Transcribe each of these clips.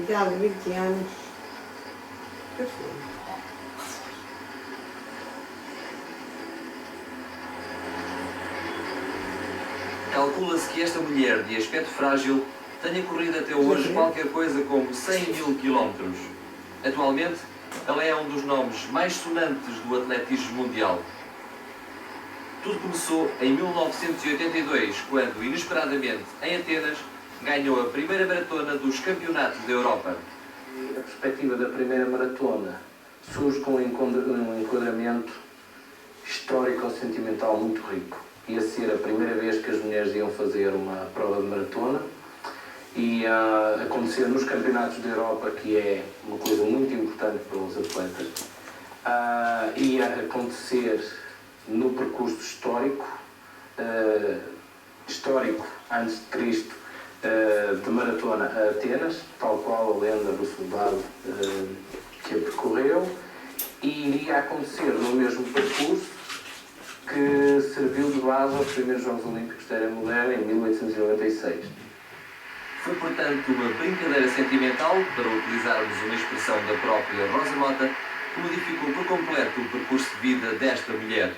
Já há 20 anos que fui. Calcula-se que esta mulher de aspecto frágil tenha corrido até hoje qualquer coisa como 100 mil quilómetros. Atualmente, ela é um dos nomes mais sonantes do atletismo mundial. Tudo começou em 1982, quando, inesperadamente, em Atenas, ganhou a primeira maratona dos Campeonatos da Europa. A perspectiva da primeira maratona surge com um enquadramento histórico-sentimental muito rico. Ia ser a primeira vez que as mulheres iam fazer uma prova de maratona e acontecer nos Campeonatos da Europa, que é uma coisa muito importante para os atletas. Ia acontecer no percurso histórico antes de Cristo, de maratona a Atenas, tal qual a lenda do soldado que a percorreu, e iria acontecer no mesmo percurso que serviu de base aos primeiros Jogos Olímpicos da Era Moderna em 1896. Foi, portanto, uma brincadeira sentimental, para utilizarmos uma expressão da própria Rosa Mota, que modificou por completo o percurso de vida desta mulher.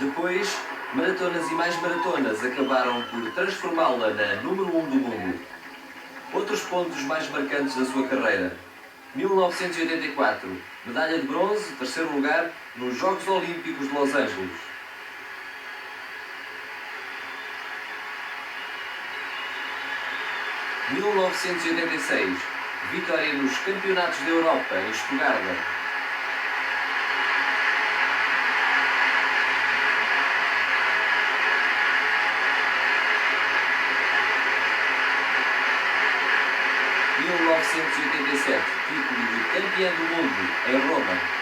Depois, maratonas e mais maratonas acabaram por transformá-la na número 1 do mundo. Outros pontos mais marcantes da sua carreira. 1984, medalha de bronze, terceiro lugar, nos Jogos Olímpicos de Los Angeles. Em 1986, vitória nos Campeonatos da Europa, em Stuttgart. Em 1987, título de campeã do mundo em Roma.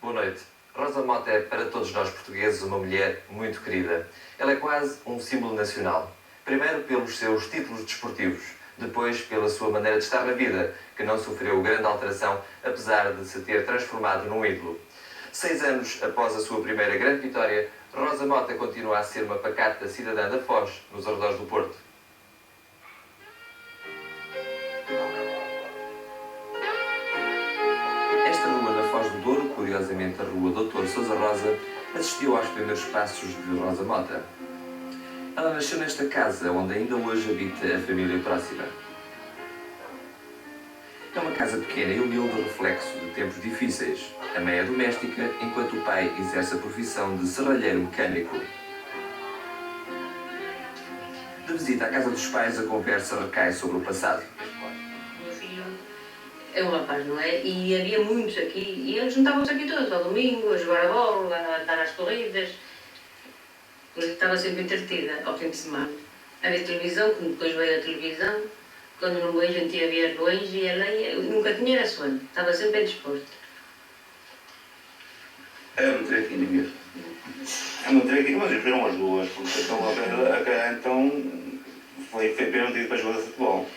Boa noite. Rosa Mota é, para todos nós portugueses, uma mulher muito querida. Ela é quase um símbolo nacional. Primeiro pelos seus títulos desportivos, depois pela sua maneira de estar na vida, que não sofreu grande alteração, apesar de se ter transformado num ídolo. 6 anos após a sua primeira grande vitória, Rosa Mota continua a ser uma pacata cidadã da Foz, nos arredores do Porto. Esta rua na Foz do Douro, curiosamente a rua Doutor Sousa Rosa, assistiu aos primeiros passos de Rosa Mota. Ela nasceu nesta casa, onde ainda hoje habita a família próxima. É uma casa pequena e humilde, reflexo de tempos difíceis. A mãe é doméstica, enquanto o pai exerce a profissão de serralheiro mecânico. De visita à casa dos pais, a conversa recai sobre o passado. O meu filho é um rapaz, não é? E havia muitos aqui, e eles juntavam-se aqui todos, ao domingo, a jogar a bola, a andar às corridas. Eu estava sempre entretida, ao fim de semana. A ver televisão, como depois veio a televisão. Quando não veio, a gente ia ver longe e ela ia, nunca tinha era sono, estava sempre bem disposta. É muito traquinho mesmo. É muito traquinho, mas viram as duas, porque então foi permitido para jogar futebol.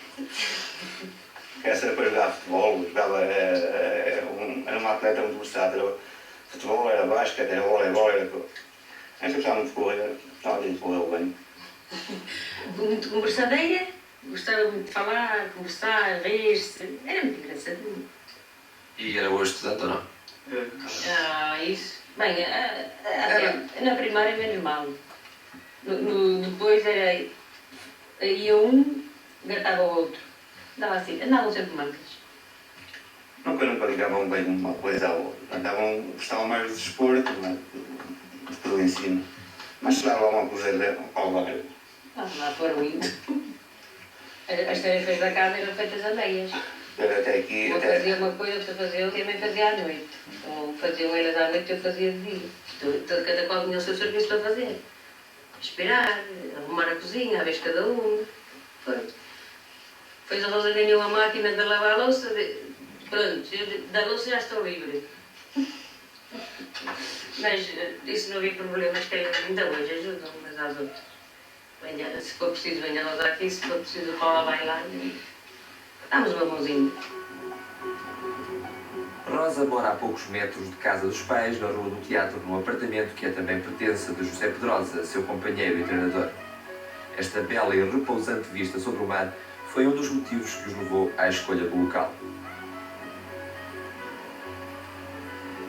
Essa era para jogar futebol, jogava, era uma atleta muito versátil. Futebol era basquete, era voleibol, era tudo. Essa gostava muito de correr, estava dentro de correr bem. Muito conversadeira, gostava muito de falar, conversar, rir-se, era muito engraçadinho. E era hoje estudante ou não? Isso. Bem, na primária menos mal. Depois era. Ia um, gatava o outro. Andava assim, andavam sempre mancas. nunca ligavam bem uma coisa à outra. Gostavam mais do desporto, do ensino. Mas chegavam uma coisa ao bairro. Lá foram indo. As tarefas da casa eram feitas a meias. Até aqui, Uma fazia uma coisa, outra fazia outra e também fazia à noite. Ou faziam elas à noite e eu fazia de dia. Cada qual tinha o seu serviço para fazer. Aspirar, arrumar a cozinha, à vez cada uma. Foi. Depois a Rosa ganhou a máquina de lavar a louça. Pronto, eu da louça já estou livre. Mas isso não havia problemas, que ainda hoje ajudam umas às outras. Venha, se for preciso, venha nós aqui, se for preciso, o Paula vai lá e damos uma mãozinha. Rosa mora a poucos metros de casa dos pais, na Rua do Teatro, num apartamento que é também pertença de José Pedrosa, seu companheiro e treinador. Esta bela e repousante vista sobre o mar foi um dos motivos que os levou à escolha do local.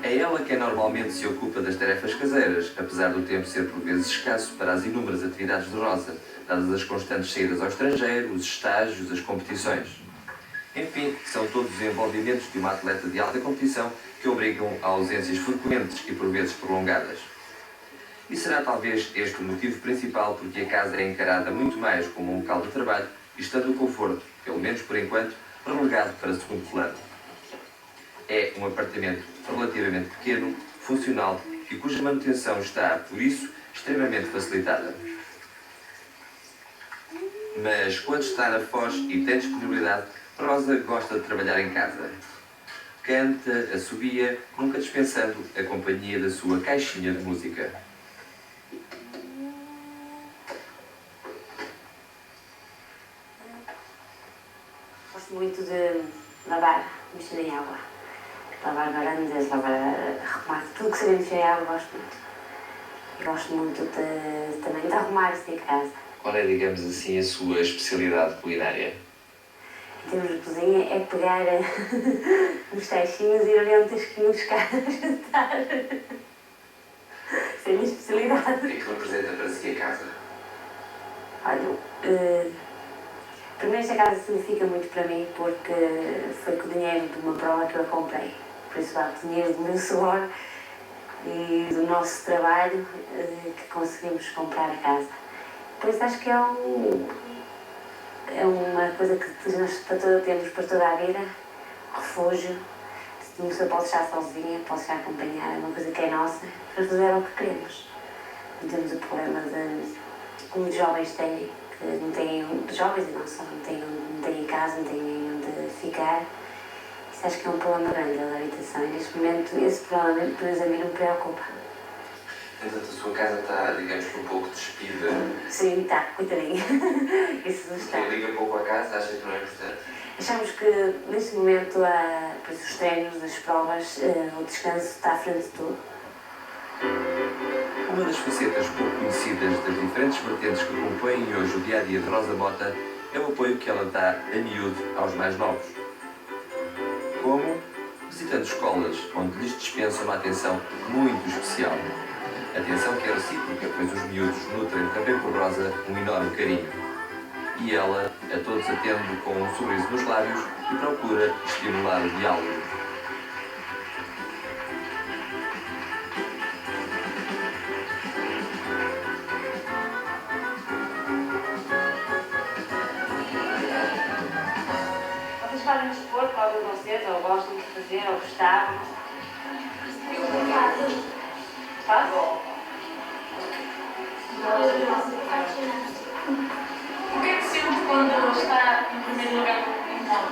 É ela quem normalmente se ocupa das tarefas caseiras, apesar do tempo ser por vezes escasso para as inúmeras atividades de Rosa, dadas as constantes saídas ao estrangeiro, os estágios, as competições. Enfim, são todos os envolvimentos de uma atleta de alta competição que obrigam a ausências frequentes e por vezes prolongadas. E será talvez este o motivo principal porque a casa é encarada muito mais como um local de trabalho, estando o conforto, pelo menos por enquanto, relegado para segundo plano. É um apartamento relativamente pequeno, funcional e cuja manutenção está, por isso, extremamente facilitada. Mas quando está na Foz e tem disponibilidade, Rosa gosta de trabalhar em casa. Canta, assobia, nunca dispensando a companhia da sua caixinha de música. Gosto muito de lavar, mexer em água. Lavar varandas, arrumar, tudo que seja mexer em água gosto muito. E gosto muito também de arrumar-se em casa. Qual é, digamos assim, a sua especialidade culinária? Em termos de cozinha, é pegar nos taichinhos e ir ali onde tens que ir buscar a jantar. Essa é a minha especialidade. O que é que representa para si a casa? Olha, primeiro esta casa significa muito para mim porque foi com o dinheiro de uma prova que eu a comprei. Por isso há dinheiro do meu suor e do nosso trabalho que conseguimos comprar a casa. Por isso acho que é uma coisa que nós temos para toda a vida, refúgio. Se uma pessoa pode estar sozinha, pode estar acompanhada, é uma coisa que é nossa, para fazer o que queremos. Não temos o problema como os jovens têm, que não têm, jovens e não só, não têm casa, não têm onde ficar. Isso acho que é um problema grande da habitação e neste momento esse problema, pelo menos a mim, não me preocupa. Portanto, a sua casa está, digamos, um pouco despida. Sim, está, coitadinha. Isso está. Quem liga pouco a casa, acha que não é importante? Achamos que neste momento, por os treinos, as provas, o descanso está à frente de tudo. Uma das facetas pouco conhecidas das diferentes vertentes que compõem hoje o dia-a-dia de Rosa Mota é o apoio que ela dá a miúdo aos mais novos. Como? Visitando escolas onde lhes dispensa uma atenção muito especial. Atenção que é recíproca, pois os miúdos nutrem também por Rosa um enorme carinho. E ela a todos atende com um sorriso nos lábios e procura estimular o diálogo. Vocês fazem desporto, alguns de vocês, ou gostam de fazer, ou gostavam? Eu faço. Faz? O que é que sente quando está em primeiro lugar em moda?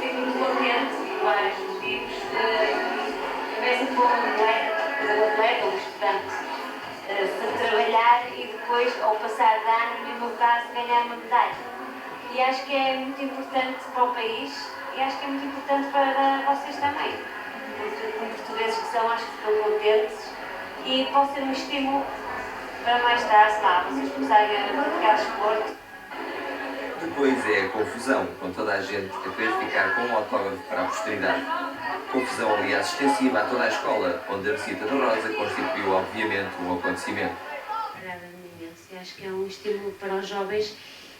Fico muito contente por vários motivos. Começo como atleta ou estudante, de trabalhar e depois, ao passar de ano, no meu caso, ganhar uma medalha. E acho que é muito importante para o país e acho que é muito importante para vocês também. Como portugueses que são, acho que ficam contentes e pode ser um estímulo para mais tarde, vocês começarem a praticar desporto. Depois é a confusão, com toda a gente a querer ficar com um autógrafo para a posteridade. Confusão, aliás, extensiva a toda a escola, onde a visita de Rosa constituiu, obviamente, um acontecimento. Agrada-me imenso e acho que é um estímulo para os jovens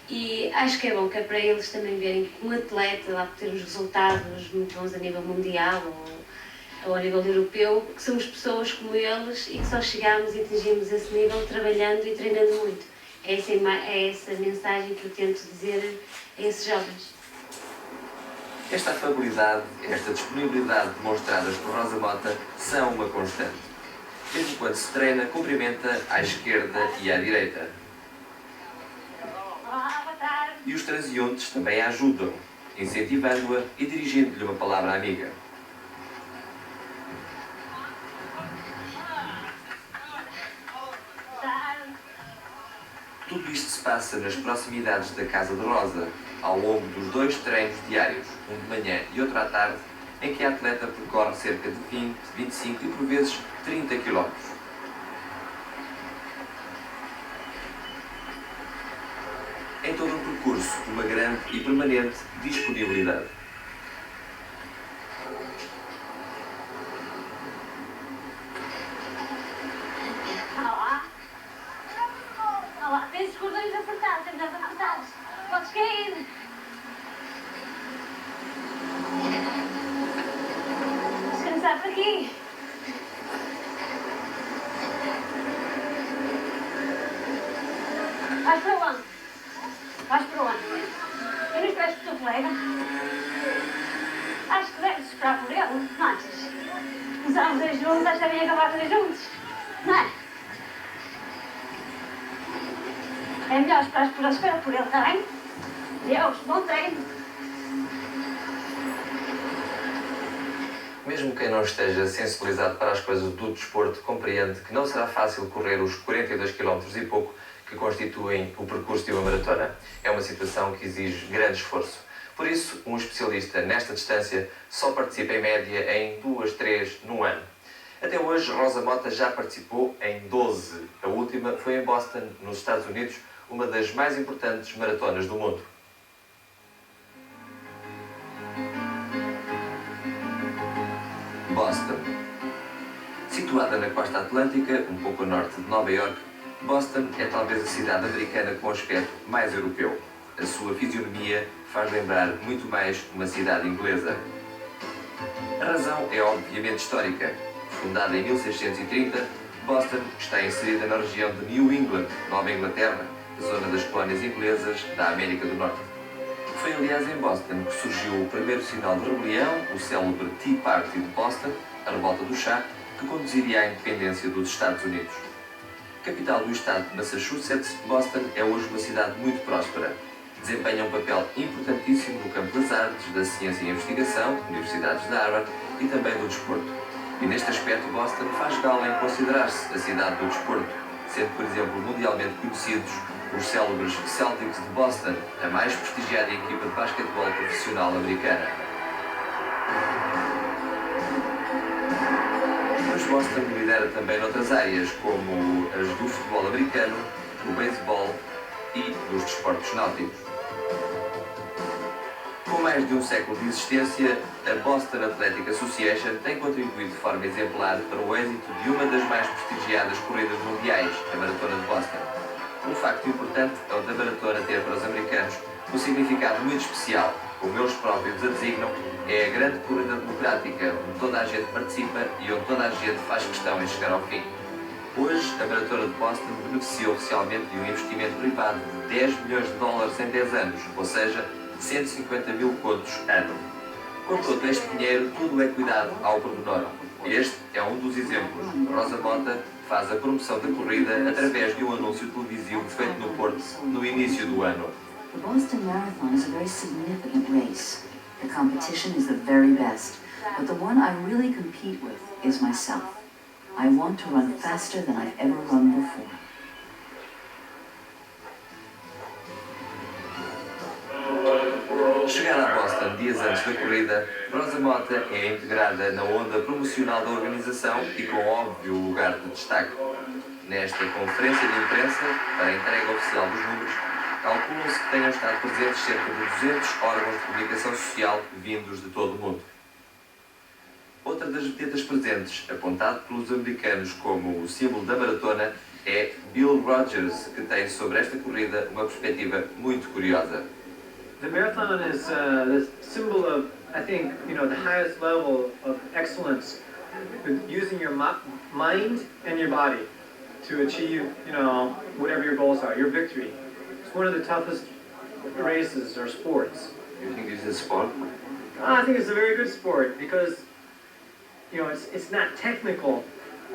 E acho que é bom, que é para eles também verem que um atleta lá por ter os resultados muito bons a nível mundial ou a nível europeu, que somos pessoas como eles e que só chegamos e atingimos esse nível trabalhando e treinando muito. É essa mensagem que eu tento dizer a esses jovens. Esta afabilidade, esta disponibilidade demonstradas por Rosa Mota são uma constante. Mesmo quando se treina, cumprimenta à esquerda e à direita. Olá, boa tarde. E os transeuntes também a ajudam, incentivando-a e dirigindo-lhe uma palavra amiga. Tudo isto se passa nas proximidades da casa de Rosa, ao longo dos 2 treinos diários, um de manhã e outro à tarde, em que a atleta percorre cerca de 20, 25 e por vezes 30 km. Em todo o percurso, uma grande e permanente disponibilidade. Olá. Olá, tens os cordões apertados, temos as apertados. Podes cair. Descansar por aqui. Vais para onde? Vais para onde? Eu não espero o teu colega. Acho que deves esperar por ele, não achas? Começámos a ir juntos, acho que devem acabar a ir juntos. Não é? É melhor esperar por ele, espera por ele, está bem? Deus, bom treino. Mesmo quem não esteja sensibilizado para as coisas do desporto compreende que não será fácil correr os 42 km e pouco que constituem o percurso de uma maratona. É uma situação que exige grande esforço. Por isso, um especialista nesta distância só participa em média em 2, 3 no ano. Até hoje, Rosa Mota já participou em 12. A última foi em Boston, nos Estados Unidos, uma das mais importantes maratonas do mundo. Boston. Situada na costa atlântica, um pouco a norte de Nova Iorque, Boston é talvez a cidade americana com aspecto mais europeu. A sua fisionomia faz lembrar muito mais uma cidade inglesa. A razão é obviamente histórica. Fundada em 1630, Boston está inserida na região de New England, Nova Inglaterra, zona das colónias inglesas da América do Norte. Foi, aliás, em Boston que surgiu o primeiro sinal de rebelião, o célebre Tea Party de Boston, a revolta do chá, que conduziria à independência dos Estados Unidos. Capital do estado de Massachusetts, Boston é hoje uma cidade muito próspera. Desempenha um papel importantíssimo no campo das artes, da ciência e investigação, universidades de Harvard e também do desporto. E neste aspecto, Boston faz gala em considerar-se a cidade do desporto, sendo, por exemplo, mundialmente conhecidos os célebres Celtics de Boston, a mais prestigiada equipa de basquetebol profissional americana. Mas Boston lidera também noutras áreas, como as do futebol americano, do beisebol e dos desportos náuticos. Com mais de um século de existência, a Boston Athletic Association tem contribuído de forma exemplar para o êxito de uma das mais prestigiadas corridas mundiais, a Maratona de Boston. Um facto importante é o da maratona ter para os americanos um significado muito especial. Como eles próprios a designam, é a grande corrida democrática, onde toda a gente participa e onde toda a gente faz questão em chegar ao fim. Hoje, a Maratona de Boston beneficiou oficialmente de um investimento privado de 10 milhões de dólares em 10 anos, ou seja, 150 mil contos ano. Com todo este dinheiro, tudo é cuidado ao pormenor. Este é um dos exemplos. Rosa Mota faz a promoção da corrida através de um anúncio televisivo feito no Porto no início do ano. The Boston Marathon is a very significant race. The competition is the very best, but the one I really compete with is myself. I want to run faster than I've ever run before. Chegar a Boston dias antes da corrida, Rosa Mota é integrada na onda promocional da organização e com óbvio lugar de destaque. Nesta conferência de imprensa, para a entrega oficial dos números, calculam-se que tenham estado presentes cerca de 200 órgãos de comunicação social vindos de todo o mundo. Outra das vedetas presentes, apontado pelos americanos como o símbolo da maratona, é Bill Rogers, que tem sobre esta corrida uma perspectiva muito curiosa. The marathon is the symbol of, I think, the highest level of excellence, with using your mind and your body to achieve, whatever your goals are, your victory. It's one of the toughest races or sports. You think this is sport? I think it's a very good sport because, it's not technical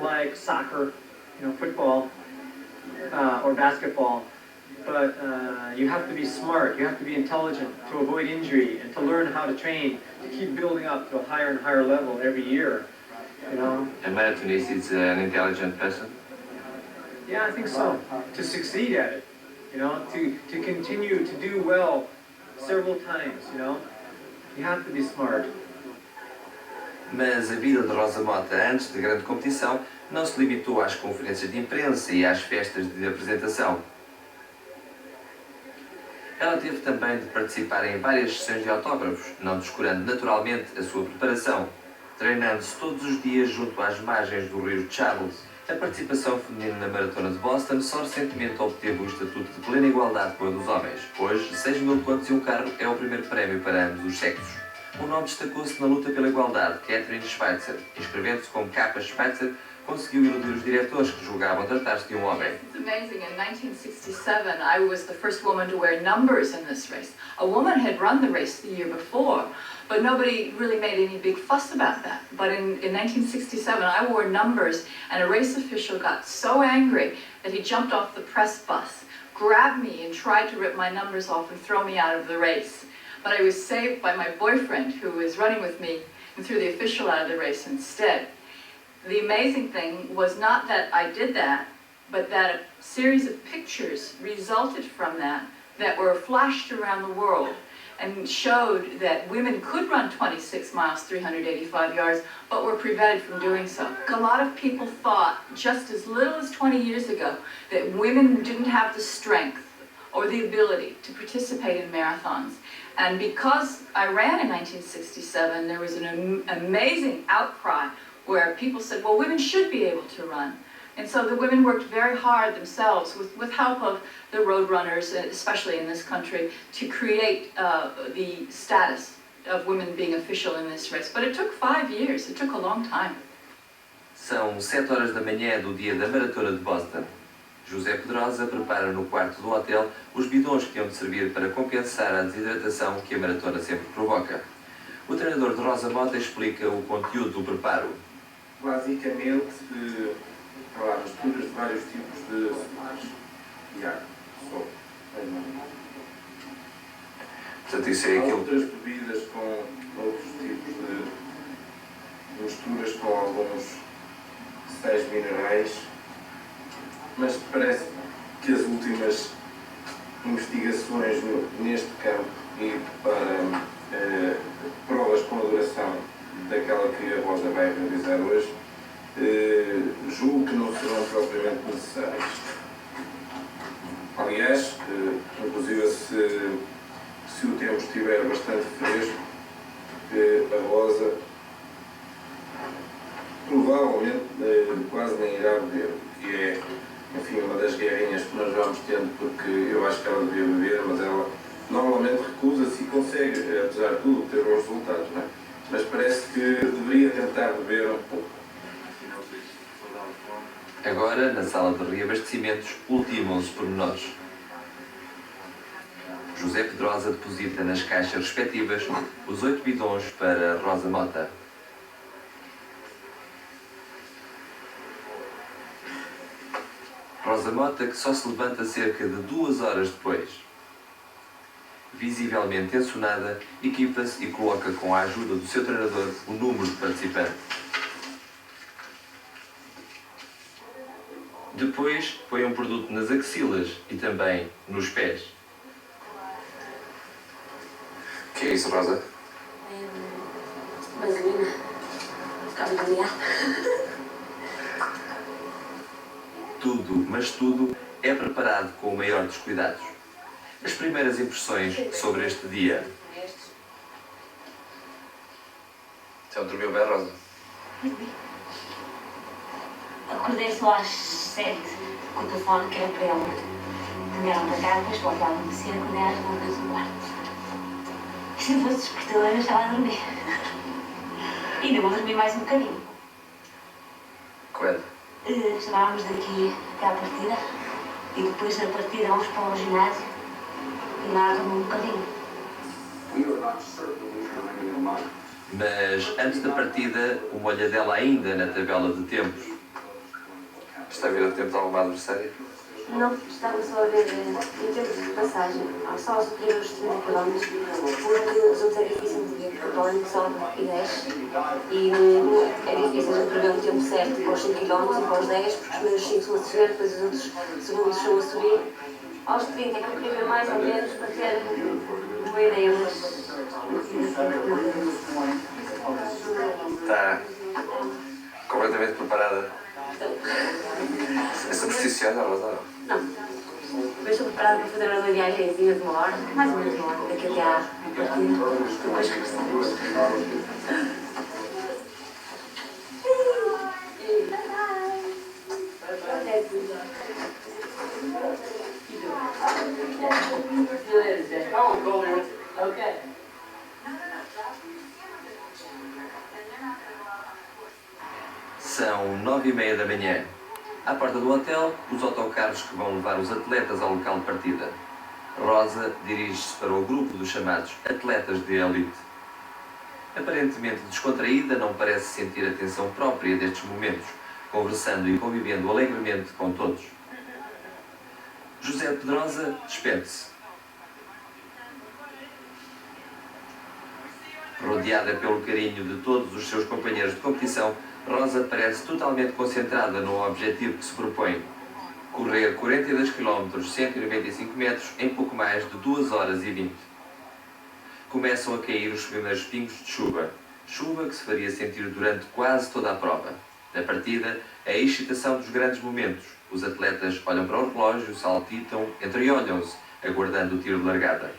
like soccer, football, or basketball. But you have to be smart, you have to be intelligent to avoid injury and to learn how to train, to keep building up to a higher and higher level every year, A marathonist is an intelligent person? Yeah, I think so. To succeed at it, to continue to do well several times, you have to be smart. Mas a vida de Rosa Mota antes da grande competição não se limitou às conferências de imprensa e às festas de apresentação. Ela teve também de participar em várias sessões de autógrafos, não descurando naturalmente a sua preparação, treinando-se todos os dias junto às margens do rio Charles. A participação feminina na Maratona de Boston só recentemente obteve o estatuto de plena igualdade com a dos homens. Hoje, 6.000 contos e um carro é o primeiro prémio para ambos os sexos. Um nome destacou-se na luta pela igualdade, Catherine Schweitzer. Inscrevendo-se como Kappa Schweitzer, conseguiu iludir os diretores que julgavam tratar-se de um homem. It's amazing. In 1967, I was the first woman to wear numbers in this race. A woman had run the race the year before, but nobody really made any big fuss about that. But in 1967, I wore numbers, and a race official got so angry that he jumped off the press bus, grabbed me, and tried to rip my numbers off and throw me out of the race. But I was saved by my boyfriend, who was running with me, and threw the official out of the race instead. The amazing thing was not that I did that, but that a series of pictures resulted from that were flashed around the world and showed that women could run 26 miles, 385 yards, but were prevented from doing so. A lot of people thought, just as little as 20 years ago, that women didn't have the strength or the ability to participate in marathons. And because I ran in 1967, there was an amazing outcry where people said, well, women should be able to run. And so the women worked very hard themselves with help of the road runners, especially in this country, to create the status of women being official in this race. But it took 5 years. It took a long time. São 7 horas da manhã do dia da Maratona de Boston. José Pedrosa prepara no quarto do hotel os bidões que iam de servir para compensar a desidratação que a maratona sempre provoca. O treinador de Rosa Mota explica o conteúdo do preparo. Basicamente, há misturas de vários tipos de açúcares e água, só. Portanto, isso é Há aquilo... outras bebidas com outros tipos de misturas com alguns sais minerais, mas parece que as últimas investigações neste campo e para provas com a duração daquela que a Rosa vai realizar hoje, julgo que não serão propriamente necessárias. Aliás, inclusive se o tempo estiver bastante fresco, a Rosa provavelmente quase nem irá beber, que é, enfim, uma das guerrinhas que nós vamos tendo, porque eu acho que ela devia beber, mas ela normalmente recusa-se e consegue, apesar de tudo, ter bons resultados, não é? Mas parece que deveria tentar beber um pouco. Agora, na sala de reabastecimentos, ultimam-se pormenores. José Pedrosa deposita nas caixas respectivas os 8 bidões para Rosa Mota. Rosa Mota, que só se levanta cerca de 2 horas depois. Visivelmente ensonada, equipa-se e coloca com a ajuda do seu treinador o número de participantes. Depois põe um produto nas axilas e também nos pés. O que é isso, Rosa? Vaselina. Ficava de molhar. Tudo, mas tudo, é preparado com o maior dos cuidados. As primeiras impressões sobre este dia. Estes. Então, dormiu bem, Rosa? Acordei só às 7 com o telefone que era para ele. Ligaram para casa, depois voltaram a descer, acordei às 9h15. Se eu fosse despertadora, eu estava a dormir. E ainda vou dormir mais um bocadinho. Quando? Chamávamos daqui até à partida e depois da partida vamos para o ginásio e lá dormo um bocadinho. Mas antes da partida, uma olhadela ainda na tabela de tempos. Está a ver o tempo de alguma adversária? Não, estava só a ver o tempo de passagem. Só a suprir os 30 km, porque os outros é difícil de ver, porque o Paulinho sobe e desce. E é difícil de prever o tempo certo para os 5 km e para os 10, porque os primeiros 5 são a descer, depois os outros segundos são a subir. Aos 30 é que eu queria ver mais ou menos para ter uma ideia, mas... Está completamente preparada. É supersticiosa, Rosa? Não. Eu estou preparada para fazer uma viagemzinha de uma hora, mais ou menos uma hora, daqui até à partida. Depois começamos. Okay. São 9h30 da manhã. À porta do hotel, os autocarros que vão levar os atletas ao local de partida. Rosa dirige-se para o grupo dos chamados atletas de elite. Aparentemente descontraída, não parece sentir a tensão própria destes momentos, conversando e convivendo alegremente com todos. José Pedrosa despede-se. Rodeada pelo carinho de todos os seus companheiros de competição, Rosa parece totalmente concentrada no objetivo que se propõe: correr 42 km, 195 metros, em pouco mais de 2h20. Começam a cair os primeiros pingos de chuva. Chuva que se faria sentir durante quase toda a prova. Na partida, a excitação dos grandes momentos. Os atletas olham para o relógio, saltitam, entreolham-se, aguardando o tiro de largada.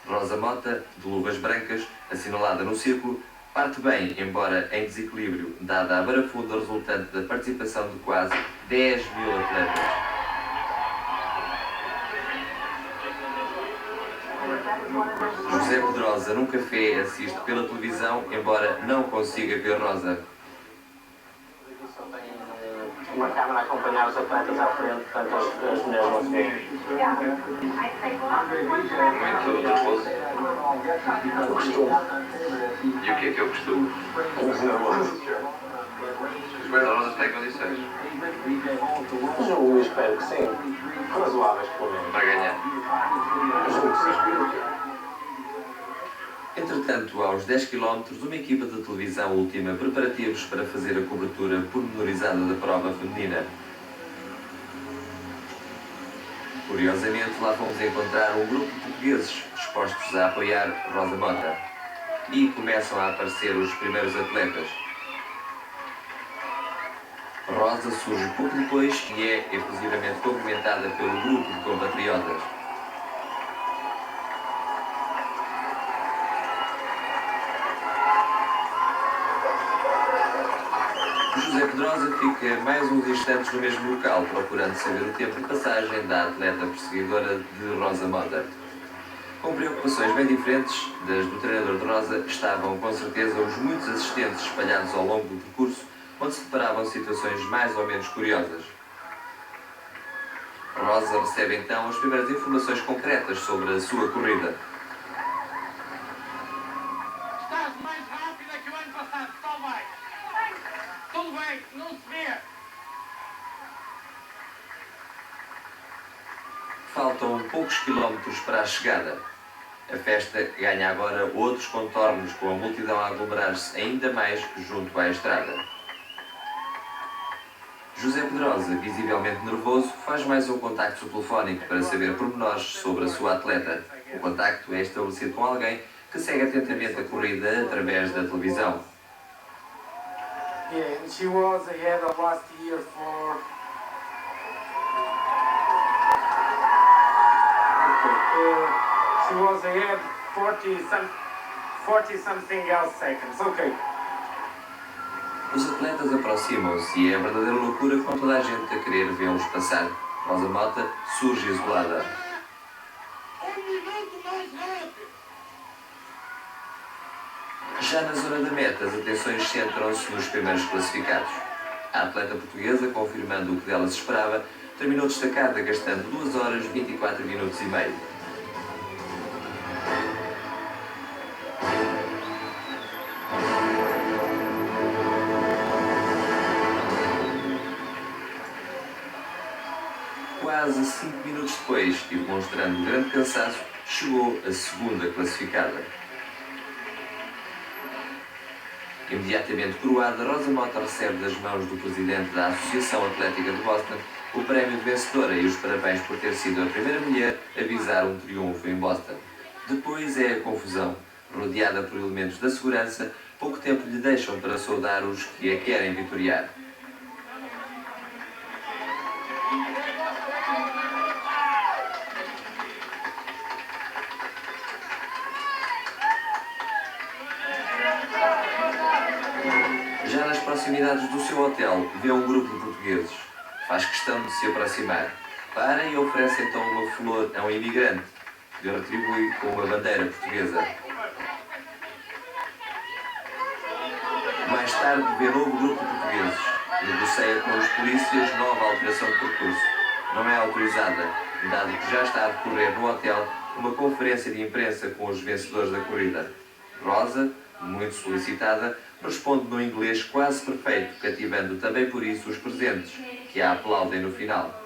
Rosa Mota, de luvas brancas, assinalada no círculo, parte bem, embora em desequilíbrio, dada a barafunda resultante da participação de quase 10 mil atletas. José Pedrosa, num café, assiste pela televisão, embora não consiga ver Rosa. Uma câmara a acompanhar os atletas à frente, portanto as mulheres não se veem. Muito nervoso. O costume. E o que é que eu costumo? Muito nervoso. Mas a Rosa está em condições Eu espero que sim. Razoáveis, pelo menos. para ganhar. Julgo que sim. Entretanto, aos 10 km, uma equipa de televisão ultima preparativos para fazer a cobertura pormenorizada da prova feminina. Curiosamente, lá vamos encontrar um grupo de portugueses dispostos a apoiar Rosa Mota. E começam a aparecer os primeiros atletas. Rosa surge pouco depois e é efusivamente cumprimentada pelo grupo de compatriotas. José Pedrosa fica mais uns instantes no mesmo local, procurando saber o tempo de passagem da atleta perseguidora de Rosa Mota. Com preocupações bem diferentes das do treinador de Rosa, estavam com certeza os muitos assistentes espalhados ao longo do percurso, onde se deparavam situações mais ou menos curiosas. Rosa recebe então as primeiras informações concretas sobre a sua corrida. Estás mais rápida que o ano passado, só vai. Tudo bem, não se vê. Faltam poucos quilómetros para a chegada. A festa ganha agora outros contornos, com a multidão a aglomerar-se ainda mais junto à estrada. José Pedrosa, visivelmente nervoso, faz mais um contacto telefónico para saber pormenores sobre a sua atleta. O contacto é estabelecido com alguém que segue atentamente a corrida através da televisão. Yeah, and she was ahead of last year for... She was ahead 40 something else seconds. Okay. Os atletas aproximam-se e é a verdadeira loucura com toda a gente a querer vê-los passar. Rosa Mota surge isolada. Já na zona da meta, as atenções centram-se nos primeiros classificados. A atleta portuguesa, confirmando o que dela se esperava, terminou destacada, gastando 2 horas 24 minutos e meio. Quase 5 minutos depois, e demonstrando grande cansaço, chegou a segunda classificada. Imediatamente coroada, Rosa Mota recebe das mãos do presidente da Associação Atlética de Boston o prémio de vencedora e os parabéns por ter sido a primeira mulher a visar um triunfo em Boston. Depois é a confusão. Rodeada por elementos da segurança, pouco tempo lhe deixam para saudar os que a querem vitoriar. Já nas proximidades do seu hotel, vê um grupo de portugueses. Faz questão de se aproximar. Para e oferece então uma flor a um imigrante, que lhe retribui com uma bandeira portuguesa. Mais tarde, vê novo grupo de portugueses. Negocia com os polícias nova alteração de percurso. Não é autorizada, dado que já está a decorrer no hotel uma conferência de imprensa com os vencedores da corrida. Rosa, muito solicitada, responde no inglês quase perfeito, cativando também por isso os presentes, que a aplaudem no final.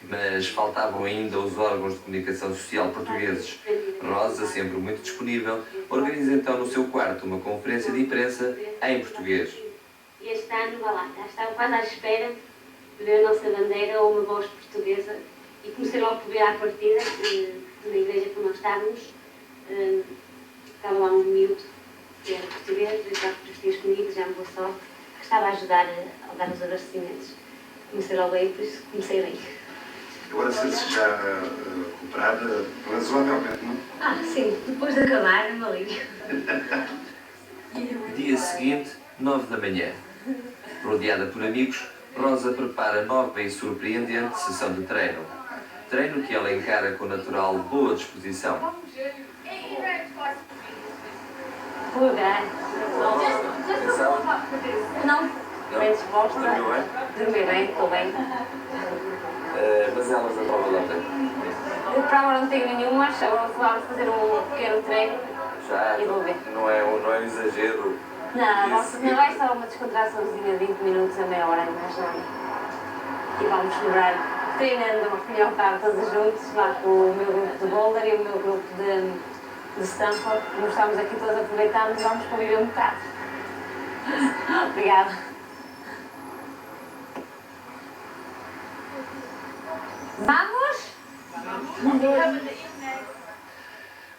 Mas faltavam ainda os órgãos de comunicação social portugueses. Rosa, sempre muito disponível, organiza então no seu quarto uma conferência de imprensa em português. Este ano, vá lá, estava quase à espera de ver a nossa bandeira ou uma voz portuguesa e comecei logo por ver à partida, na igreja que nós estávamos, estava lá um miúdo que era português, já português comigo, já me boa sorte, que estava a ajudar a dar os agradecimentos. Comecei logo aí, por isso comecei bem. Agora sentes-se já recuperada razoavelmente, não? Ah, sim, depois de acabar, me alívio. Dia seguinte, 9 da manhã. Rodeada por amigos, Rosa prepara nova e surpreendente sessão de treino. Treino que ela encara com natural boa disposição. Vou olhar. Não, bem disposta. Dormiu bem? Dormi bem, estou bem. Mas elas a prova de ontem? De prova não tenho nenhuma, agora vamos fazer um pequeno treino Já, e vou ver. não é um exagero. Não vai só uma descontraçãozinha de 20 minutos a meia hora, mas não. E vamos celebrar treinando ao fim e ao cabo todos juntos, lá com o meu grupo de boulder e o meu grupo de Stanford. Como estamos aqui todos aproveitando, vamos conviver um bocado. Obrigada. Vamos?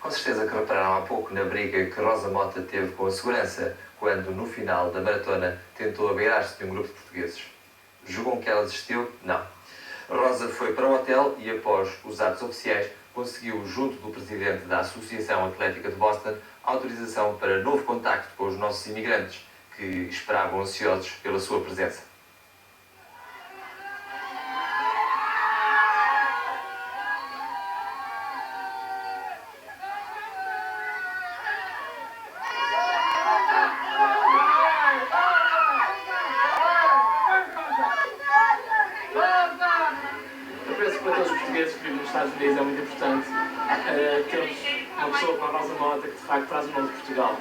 Com certeza que repararam há pouco na briga que Rosa Mota teve com a segurança, quando no final da maratona tentou abeirar-se de um grupo de portugueses. Julgam que ela desistiu? Não. Rosa foi para o hotel e, após os atos oficiais, conseguiu, junto do presidente da Associação Atlética de Boston, autorização para novo contacto com os nossos imigrantes, que esperavam ansiosos pela sua presença. Estados Unidos é muito importante termos uma pessoa como a Rosa Mota que de facto traz o nome de Portugal.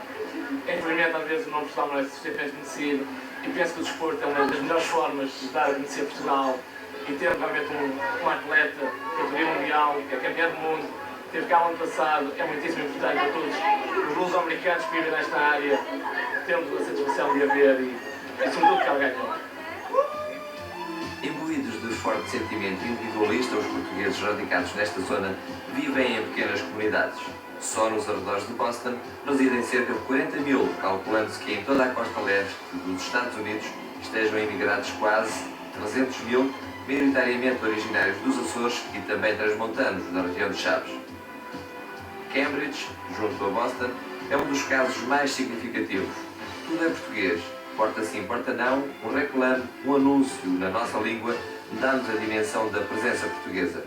Infelizmente, às vezes o nome de Portugal não é suficientemente conhecido e penso que o desporto é uma das melhores formas de dar a conhecer Portugal e ter realmente um atleta campeão mundial, que é campeão do mundo, teve cá o ano passado, é muitíssimo importante para todos os luso-americanos que vivem nesta área, temos a satisfação de a ver e sobretudo que ela ganhou. Imbuídos de forte sentimento individualista, os portugueses radicados nesta zona vivem em pequenas comunidades. Só nos arredores de Boston residem cerca de 40 mil, calculando-se que em toda a costa leste dos Estados Unidos estejam imigrados quase 300 mil, maioritariamente originários dos Açores e também transmontanos da região de Chaves. Cambridge, junto a Boston, é um dos casos mais significativos. Tudo é português, porta sim, porta não, um reclame, um anúncio na nossa língua, dá-nos a dimensão da presença portuguesa.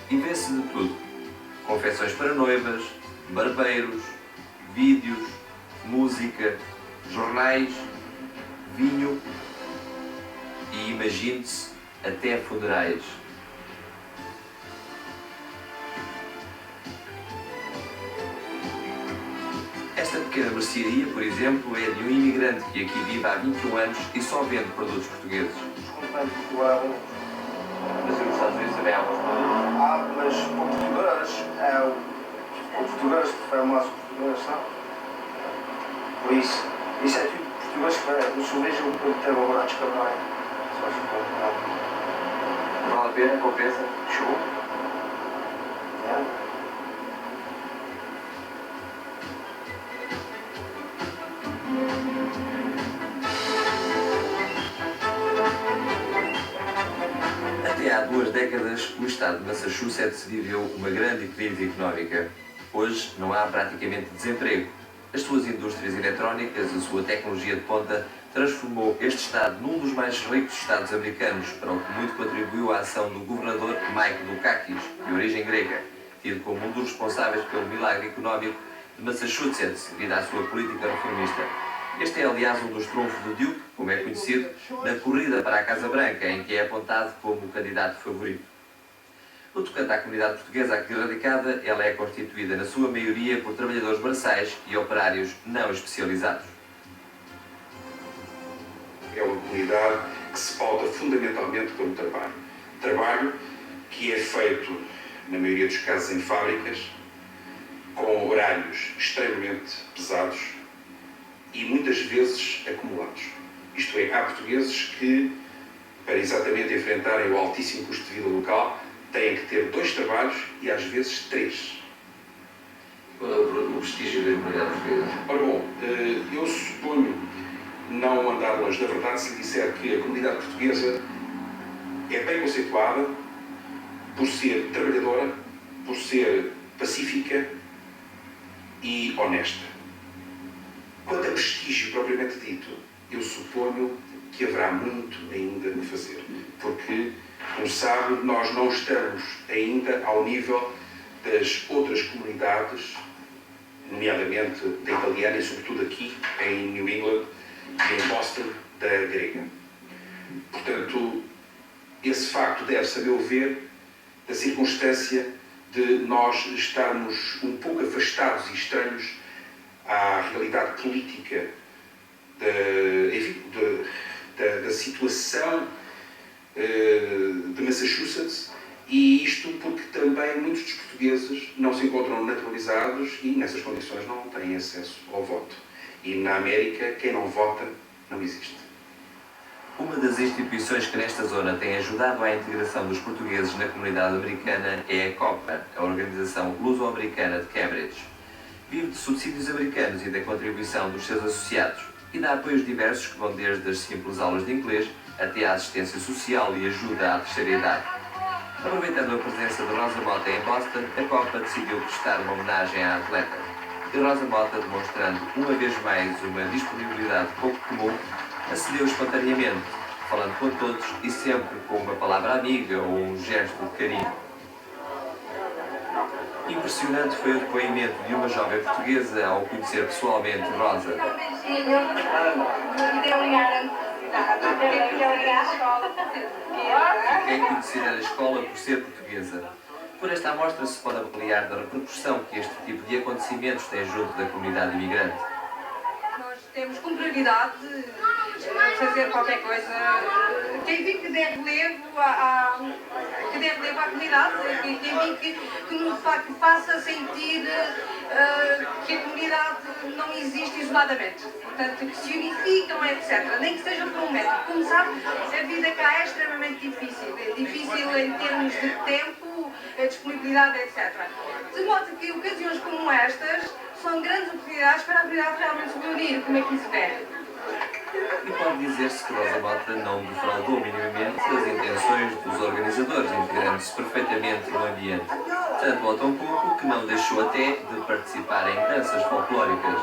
E vê-se de tudo. Confecções para noivas, barbeiros, vídeos, música, jornais, vinho e, imagine-se, até funerais. Esta pequena mercearia, por exemplo, é de um imigrante que aqui vive há 21 anos e só vende produtos portugueses. Mas nos Estados Unidos também há alguns produtos? Mas português, o português prefere mais o português, sabe? Por isso é tudo português que no sorriso eu tenho agora a descarnar. Vale a pena? Compensa? Show? É. Até há 2 décadas, o estado de Massachusetts viveu uma grande crise económica. Hoje não há praticamente desemprego. As suas indústrias eletrónicas, a sua tecnologia de ponta, transformou este estado num dos mais ricos estados americanos, para o que muito contribuiu a ação do governador Mike Dukakis, de origem grega, tido como um dos responsáveis pelo milagre económico de Massachusetts, devido à sua política reformista. Este é, aliás, um dos trunfos do Duke, como é conhecido, na corrida para a Casa Branca, em que é apontado como o candidato favorito. No tocante à comunidade portuguesa aqui radicada, ela é constituída na sua maioria por trabalhadores braçais e operários não especializados. É uma comunidade que se pauta fundamentalmente pelo trabalho. Trabalho que é feito, na maioria dos casos, em fábricas, com horários extremamente pesados e muitas vezes acumulados. Isto é, há portugueses que, para exatamente enfrentarem o altíssimo custo de vida local, têm que ter 2 trabalhos e às vezes 3. Qual é o prestígio da comunidade portuguesa? Ora bom, eu suponho não andar longe da verdade se lhe disser que a comunidade portuguesa é bem conceituada por ser trabalhadora, por ser pacífica e honesta. Quanto a prestígio propriamente dito, eu suponho que haverá muito ainda a fazer, porque, como sabe, nós não estamos ainda ao nível das outras comunidades, nomeadamente da italiana e sobretudo aqui em New England e em Boston, da grega. Portanto, esse facto deve-se, a meu ver, da circunstância de nós estarmos um pouco afastados e estranhos à realidade política da situação de Massachusetts, e isto porque também muitos dos portugueses não se encontram naturalizados e nessas condições não têm acesso ao voto. E na América, quem não vota não existe. Uma das instituições que nesta zona tem ajudado à integração dos portugueses na comunidade americana é a COPA, a Organização Luso-Americana de Cambridge. Vive de subsídios americanos e da contribuição dos seus associados e dá apoios diversos que vão desde as simples aulas de inglês até à assistência social e ajuda à terceira idade. Aproveitando a presença de Rosa Mota em Boston, a COPA decidiu prestar uma homenagem à atleta. E Rosa Mota, demonstrando uma vez mais uma disponibilidade pouco comum, acedeu espontaneamente, falando com todos e sempre com uma palavra amiga ou um gesto de carinho. Impressionante foi o depoimento de uma jovem portuguesa ao conhecer pessoalmente Rosa. Fiquei conhecida na escola por ser portuguesa. Por esta amostra se pode avaliar da repercussão que este tipo de acontecimentos tem junto da comunidade imigrante. Nós temos como prioridade fazer qualquer coisa que dê relevo à comunidade, que nos faça sentir que a comunidade não existe isoladamente. Portanto, que se unificam, etc. Nem que seja por um metro. Como sabe, a vida cá é extremamente difícil. É difícil em termos de tempo, disponibilidade, etc. De modo que ocasiões como estas são grandes oportunidades para a comunidade realmente se reunir. Como é que isso é? E pode dizer-se que Rosa Mota não defraudou minimamente as intenções dos organizadores, integrando-se perfeitamente no ambiente. Tanto ou tão pouco que não deixou até de participar em danças folclóricas.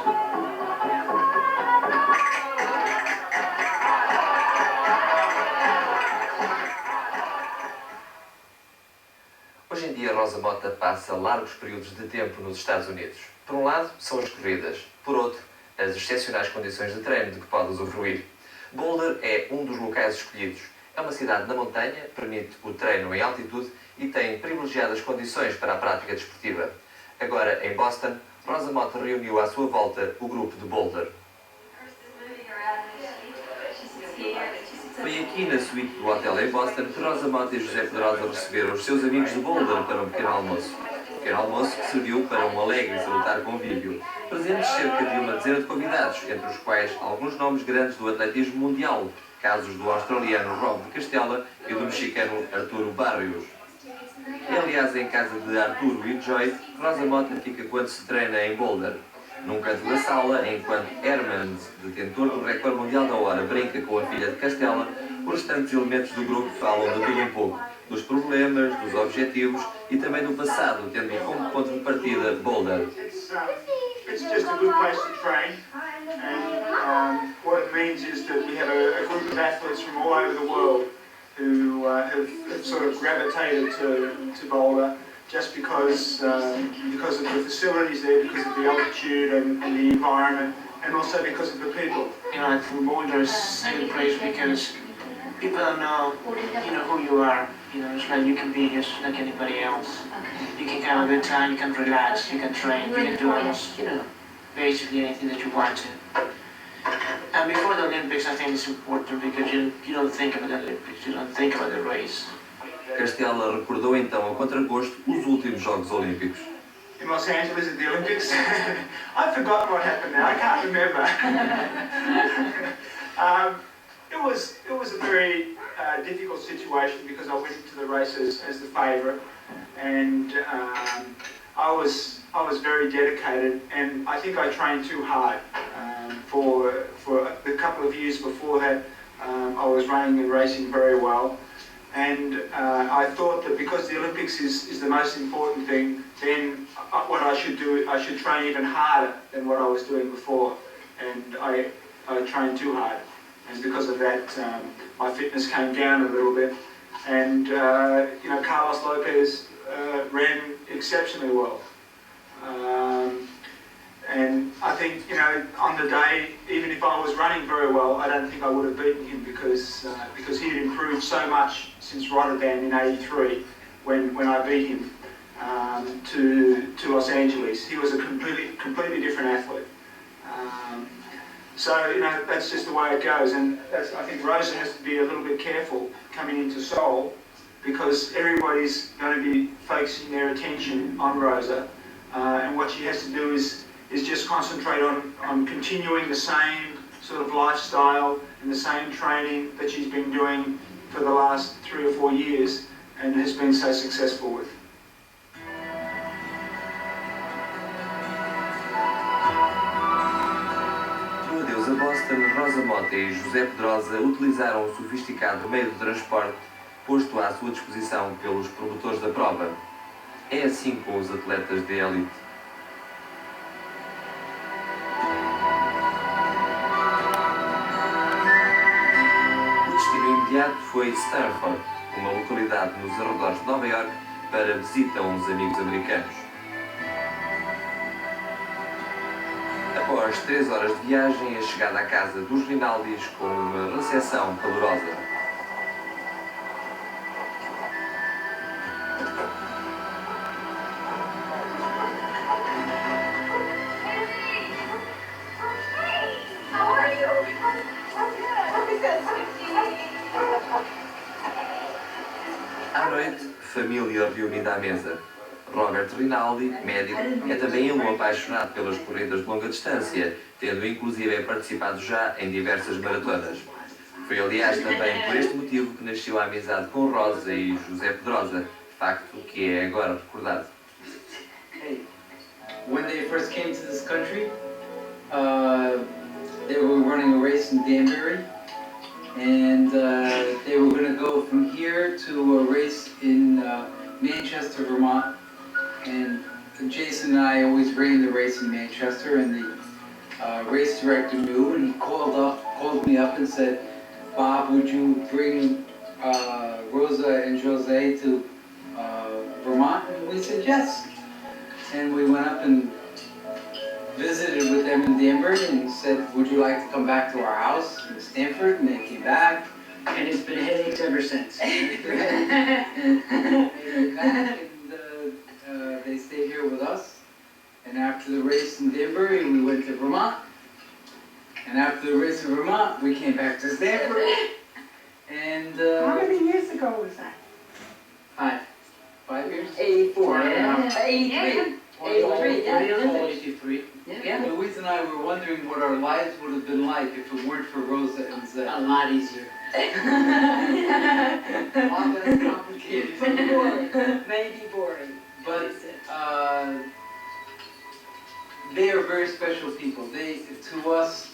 Hoje em dia, Rosa Mota passa largos períodos de tempo nos Estados Unidos. Por um lado, são as corridas. Por outro, as excepcionais condições de treino de que pode usufruir. Boulder é um dos locais escolhidos. É uma cidade na montanha, permite o treino em altitude e tem privilegiadas condições para a prática desportiva. Agora, em Boston, Rosa Mota reuniu à sua volta o grupo de Boulder. Foi aqui na suíte do hotel em Boston que Rosa Mota e José Pedrosa receberam os seus amigos de Boulder para um pequeno almoço. Um pequeno almoço que serviu para um alegre e salutar convívio. Presentes cerca de uma dezena de convidados, entre os quais alguns nomes grandes do atletismo mundial, casos do australiano Rob de Castella e do mexicano Arturo Barrios. É, aliás, em casa de Arturo e Joy, Rosa Mota fica quando se treina em Boulder. Num canto da sala, enquanto Hermans, detentor do recorde mundial da hora, brinca com a filha de Castella, os restantes elementos do grupo falam de tudo um pouco, dos problemas, dos objetivos e também do passado, tendo como ponto de partida Boulder. It's just a good place to train, and what it means is that we have a group of athletes from all over the world who have sort of gravitated to Boulder just because of the facilities there, because of the altitude and the environment, and also because of the people. You know, I think Boulder is a good place because people don't know, who you are. You know, it's like you can be just like anybody else. You can have a good time, you can relax, you can train, you can do almost, basically anything that you want to. And before the Olympics, I think it's important because you don't think about the Olympics, you don't think about the race. Castella recordou então a contragosto os últimos Jogos Olímpicos. In Los Angeles at the Olympics, I forgot what happened now. I can't remember. It was a very difficult situation because I went into the races as the favourite, and I was very dedicated, and I think I trained too hard. For the couple of years before that, I was running and racing very well. And I thought that because the Olympics is the most important thing, then what I should do, I should train even harder than what I was doing before. And I trained too hard. And because of that, my fitness came down a little bit. And, Carlos Lopez ran exceptionally well. And I think, on the day, even if I was running very well, I don't think I would have beaten him because he had improved so much since Rotterdam in '83 when I beat him to Los Angeles. He was a completely different athlete. So, that's just the way it goes. And I think Rosa has to be a little bit careful coming into Seoul because everybody's going to be focusing their attention on Rosa. And what she has to do is just concentrate on continuing the same sort of lifestyle and the same training that she's been doing for the last 3 or 4 years and has been so successful with. No adeus a Boston, Rosa Mota e José Pedrosa utilizaram o sofisticado meio de transporte posto à sua disposição pelos promotores da prova. É assim com os atletas de elite. O imediato foi Stanford, uma localidade nos arredores de Nova York, para visita a uns amigos americanos. Após 3 horas de viagem, a chegada à casa dos Rinaldis com uma recepção calorosa. À noite, família reunida à mesa. Robert Rinaldi, médico, é também um apaixonado pelas corridas de longa distância, tendo inclusive participado já em diversas maratonas. Foi, aliás, também por este motivo que nasceu a amizade com Rosa e José Pedrosa, facto que é agora recordado. Hey, when they first came to this country, they were running a race in Danbury, and they were going to go from here to a race in Manchester, Vermont. And Jason and I always ran the race in Manchester, and the race director knew, and he called me up and said, "Bob, would you bring Rosa and Jose to Vermont?" And we said yes. And we went up and visited with them in Danbury and said, "Would you like to come back to our house in Stamford?" And they came back. And it's been headaches ever since. They came back and they stayed here with us. And after the race in Danbury, we went to Vermont. And after the race in Vermont, we came back to Stamford. And How many years ago was that? 5 years? 84. Yeah. 83. 83, yeah. 83. Yeah. Louise and I were wondering what our lives would have been like if it weren't for Rosa and Zed. A lot easier. All that complicated. Boring. Maybe boring. But they are very special people. They, to us,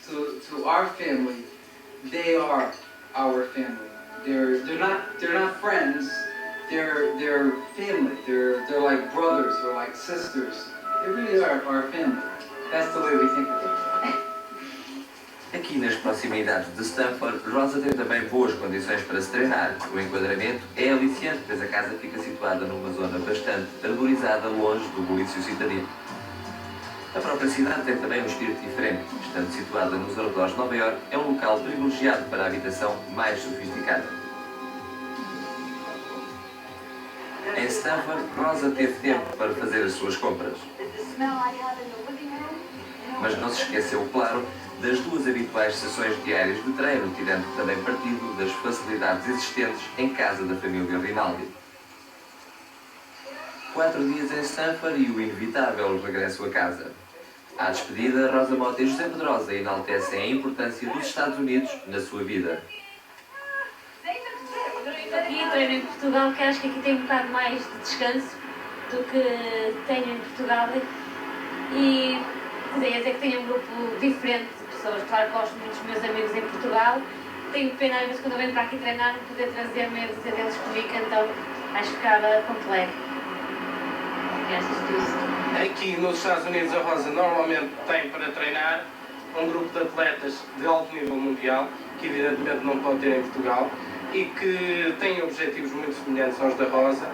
to our family, they are our family. They're not friends. They're family. They're like brothers or like sisters. They really are our family. That's the way we think of them. Aqui nas proximidades de Stamford, Rosa tem também boas condições para se treinar. O enquadramento é aliciante, pois a casa fica situada numa zona bastante arborizada, longe do bulício citadino. A própria cidade tem também um espírito diferente. Estando situada nos arredores de Nova Iorque, é um local privilegiado para a habitação mais sofisticada. Em Stamford, Rosa teve tempo para fazer as suas compras. Mas não se esqueceu, claro, das duas habituais sessões diárias de treino, tirando também partido das facilidades existentes em casa da família Rinaldi. 4 dias em Stamford e o inevitável regresso a casa. À despedida, Rosa Mota e José Pedrosa enaltecem a importância dos Estados Unidos na sua vida. Aqui treino em Portugal, que acho que aqui tem um bocado mais de descanso do que tenho em Portugal. E podia dizer que tenho um grupo diferente de pessoas. Claro que gosto muito dos meus amigos em Portugal. Tenho pena às vezes quando eu venho para aqui treinar não poder trazer meia dúzia deles comigo, então acho que ficava complexo. O que achas disso? Aqui nos Estados Unidos a Rosa normalmente tem para treinar um grupo de atletas de alto nível mundial, que evidentemente não pode ter em Portugal, e que têm objetivos muito semelhantes aos da Rosa.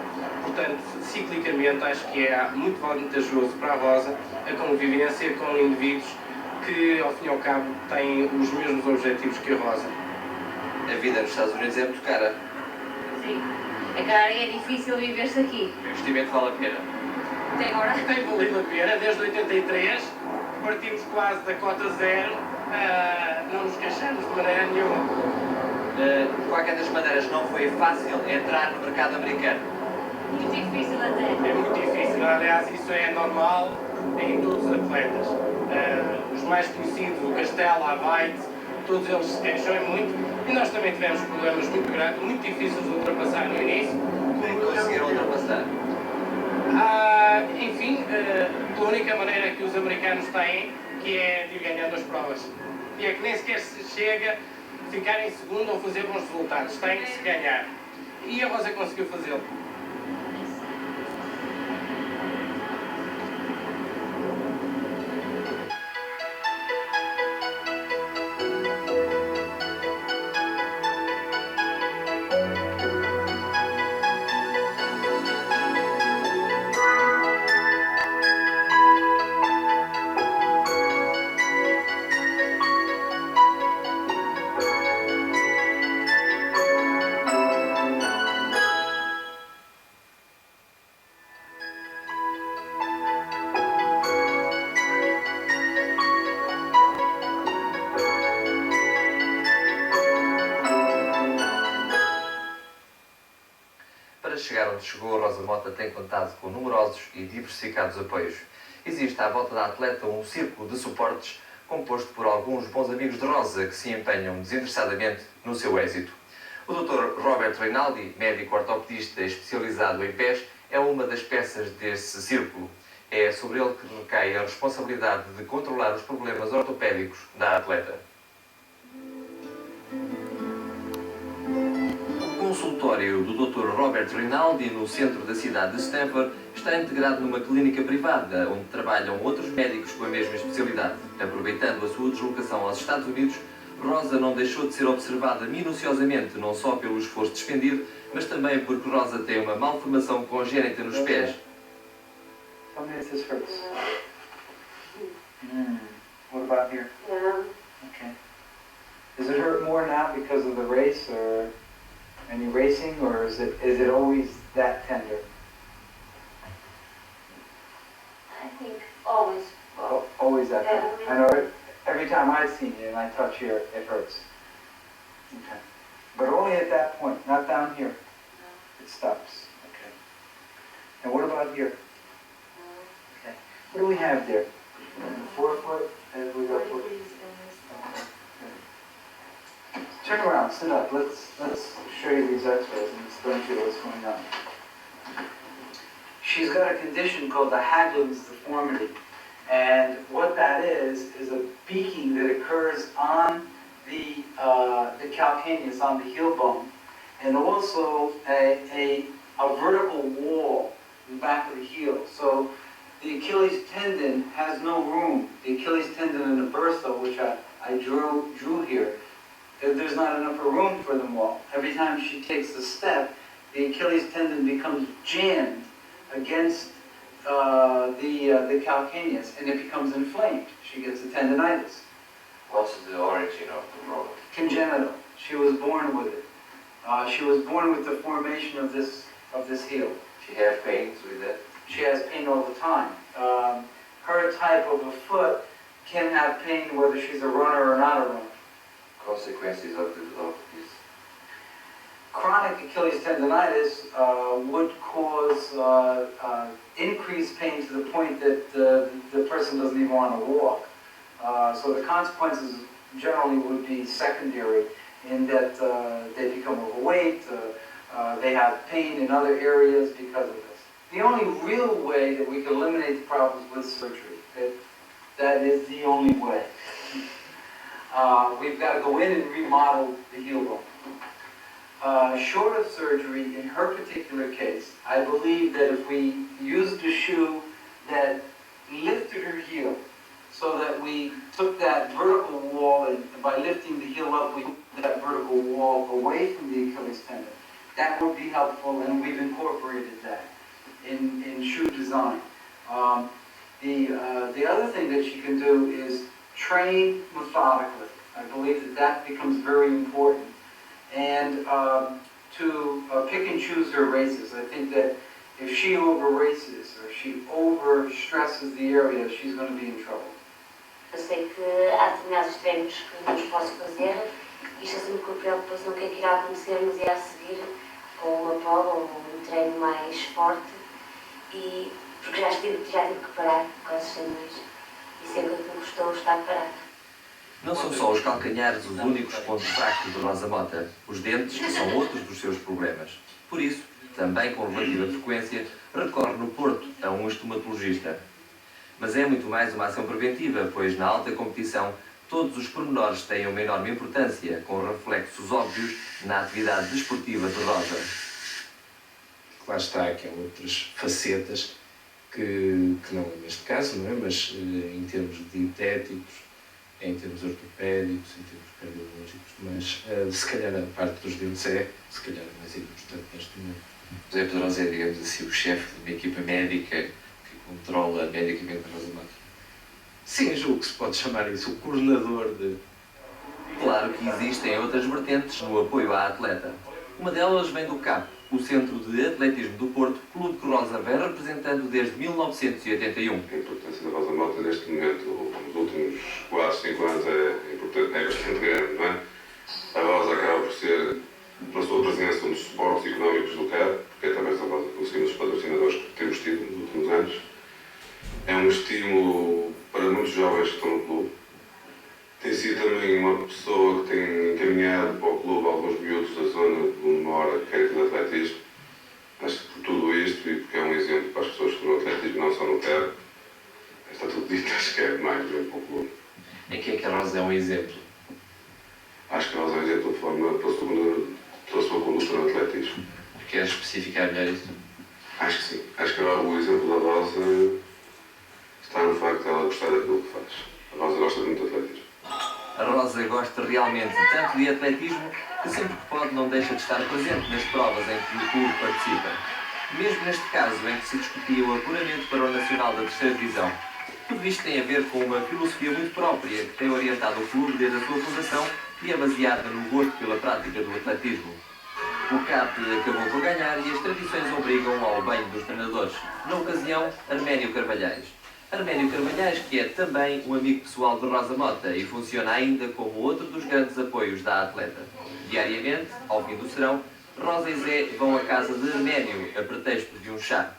Portanto, ciclicamente acho que é muito vantajoso para a Rosa a convivência com indivíduos que, ao fim e ao cabo, têm os mesmos objetivos que a Rosa. A vida nos Estados Unidos é muito cara. Sim. É cara e é difícil viver-se aqui. O investimento vale a pena. Até agora? Tem valido a pena, desde 83, partimos quase da cota zero, não nos queixamos de maneira nenhuma. De qualquer das maneiras, não foi fácil entrar no mercado americano. Muito difícil até. É muito difícil, aliás, isso é normal em todos os atletas. Os mais conhecidos, o Castelo, a Vaite, todos eles se queixam muito, e nós também tivemos problemas muito grandes, muito difíceis de ultrapassar no início. Como conseguiram ultrapassar? Enfim, pela única maneira que os americanos têm, que é de ir ganhando as provas. E é que nem sequer se chega a ficar em segundo ou fazer bons resultados, tem que se ganhar. E a Rosa conseguiu fazê-lo. Chegar onde chegou, Rosa Mota tem contado com numerosos e diversificados apoios. Existe à volta da atleta um círculo de suportes composto por alguns bons amigos de Rosa que se empenham desinteressadamente no seu êxito. O Dr. Robert Rinaldi, médico ortopedista especializado em pés, é uma das peças desse círculo. É sobre ele que recai a responsabilidade de controlar os problemas ortopédicos da atleta. consultório do Dr. Robert Rinaldi, no centro da cidade de Stamford, está integrado numa clínica privada, onde trabalham outros médicos com a mesma especialidade. Aproveitando a sua deslocação aos Estados Unidos, Rosa não deixou de ser observada minuciosamente, não só pelo esforço despendido, mas também porque Rosa tem uma malformação congénita nos pés. Tell me if this hurts. What about here? No. Okay. Does it hurt more now because of the race or any racing, or is it always that tender? I think always. Always that tender. I know every time I've seen you and I touch here, it hurts. Okay. But only at that point, not down here. It stops. Okay. And what about here? Okay. What do we have there? 4 foot? And we got 4 feet. Turn around, sit up. Let's show you these x-rays and explain to you what's going on. She's got a condition called the Haglund's deformity. And what that is a beaking that occurs on the calcaneus, on the heel bone, and also a vertical wall in the back of the heel. So the Achilles tendon has no room. The Achilles tendon in the bursa, which I drew here, there's not enough room for them all. Every time she takes a step, the Achilles tendon becomes jammed against the calcaneus, and it becomes inflamed. She gets a tendinitis. What's the origin of the problem? Congenital. She was born with it. She was born with the formation of this heel. She has pains with that? She has pain all the time. Her type of a foot can have pain whether she's a runner or not a runner. Consequences of this? Chronic Achilles tendinitis would cause increased pain to the point that the person doesn't even want to walk. So the consequences generally would be secondary in that they become overweight, they have pain in other areas because of this. The only real way that we can eliminate the problems with surgery, that is the only way. We've got to go in and remodel the heel bone. Short of surgery, in her particular case, I believe that if we used a shoe that lifted her heel so that we took that vertical wall, and by lifting the heel up, we took that vertical wall away from the Achilles tendon, that would be helpful, and we've incorporated that in shoe design. The other thing that she can do is train methodically. I believe that becomes very important. And to pick and choose her races. I think that if she over races or she over stresses the area, she's going to be in trouble. Eu sei que há determinados treinos que não os posso fazer. Isto é sempre com a preocupação que é que irá acontecer no dia a seguir, ou uma prova, ou um treino mais forte. E porque já tive que parar com esses treinos. E sempre que me custou estar parado. Não são só os calcanhares os únicos pontos fracos de Rosa Mota. Os dentes são outros dos seus problemas. Por isso, também com relativa frequência, recorre no Porto a um estomatologista. Mas é muito mais uma ação preventiva, pois na alta competição todos os pormenores têm uma enorme importância, com reflexos óbvios na atividade desportiva de Rosa. Lá está, que há outras facetas que não é neste caso, não é? Mas em termos dietéticos, em termos ortopédicos, em termos cardiológicos, mas se calhar a parte dos dentes é, se calhar, mais importante neste momento. José Pedrosa é, digamos assim, o chefe de uma equipa médica que controla medicamente a Rosa Mota. Sim, julgo que se pode chamar isso, o coordenador de... Claro que existem outras vertentes no apoio à atleta. Uma delas vem do CAP, o Centro de Atletismo do Porto, clube que Rosa vem representando desde 1981. A importância da Rosa Mota neste momento, nos últimos 4, 5 anos, é bastante grande, não é? A Rosa acaba por ser, pela sua presença, um dos suportes económicos do CAP, porque é através da Rosa que conseguimos os patrocinadores que temos tido nos últimos anos. É um estímulo para muitos jovens que estão no clube. Tem sido também uma pessoa que tem encaminhado para o clube alguns miúdos da zona de onde mora, que querem ter atletismo. Acho que por tudo isto, e porque é um exemplo para as pessoas que estão no atletismo, não só no CAP, está tudo dito, acho que é mais mesmo para o clube. Em que é que a Rosa é um exemplo? Acho que a Rosa é um exemplo de forma pela sua conduta no atletismo. que é melhor isso? Acho que sim. Acho que o exemplo da Rosa está no facto de ela gostar daquilo que faz. A Rosa gosta muito de atletismo. A Rosa gosta realmente tanto de atletismo que sempre que pode não deixa de estar presente nas provas em que o clube participa. Mesmo neste caso em que se discutia o apuramento para o Nacional da Terceira Divisão. Tudo isto tem a ver com uma filosofia muito própria que tem orientado o clube desde a sua fundação e é baseada no gosto pela prática do atletismo. O CAP acabou por ganhar e as tradições obrigam ao banho dos treinadores. Na ocasião, Arménio Carvalhais. Arménio Carvalhais, que é também um amigo pessoal de Rosa Mota e funciona ainda como outro dos grandes apoios da atleta. Diariamente, ao fim do serão, Rosa e Zé vão à casa de Arménio a pretexto de um chá.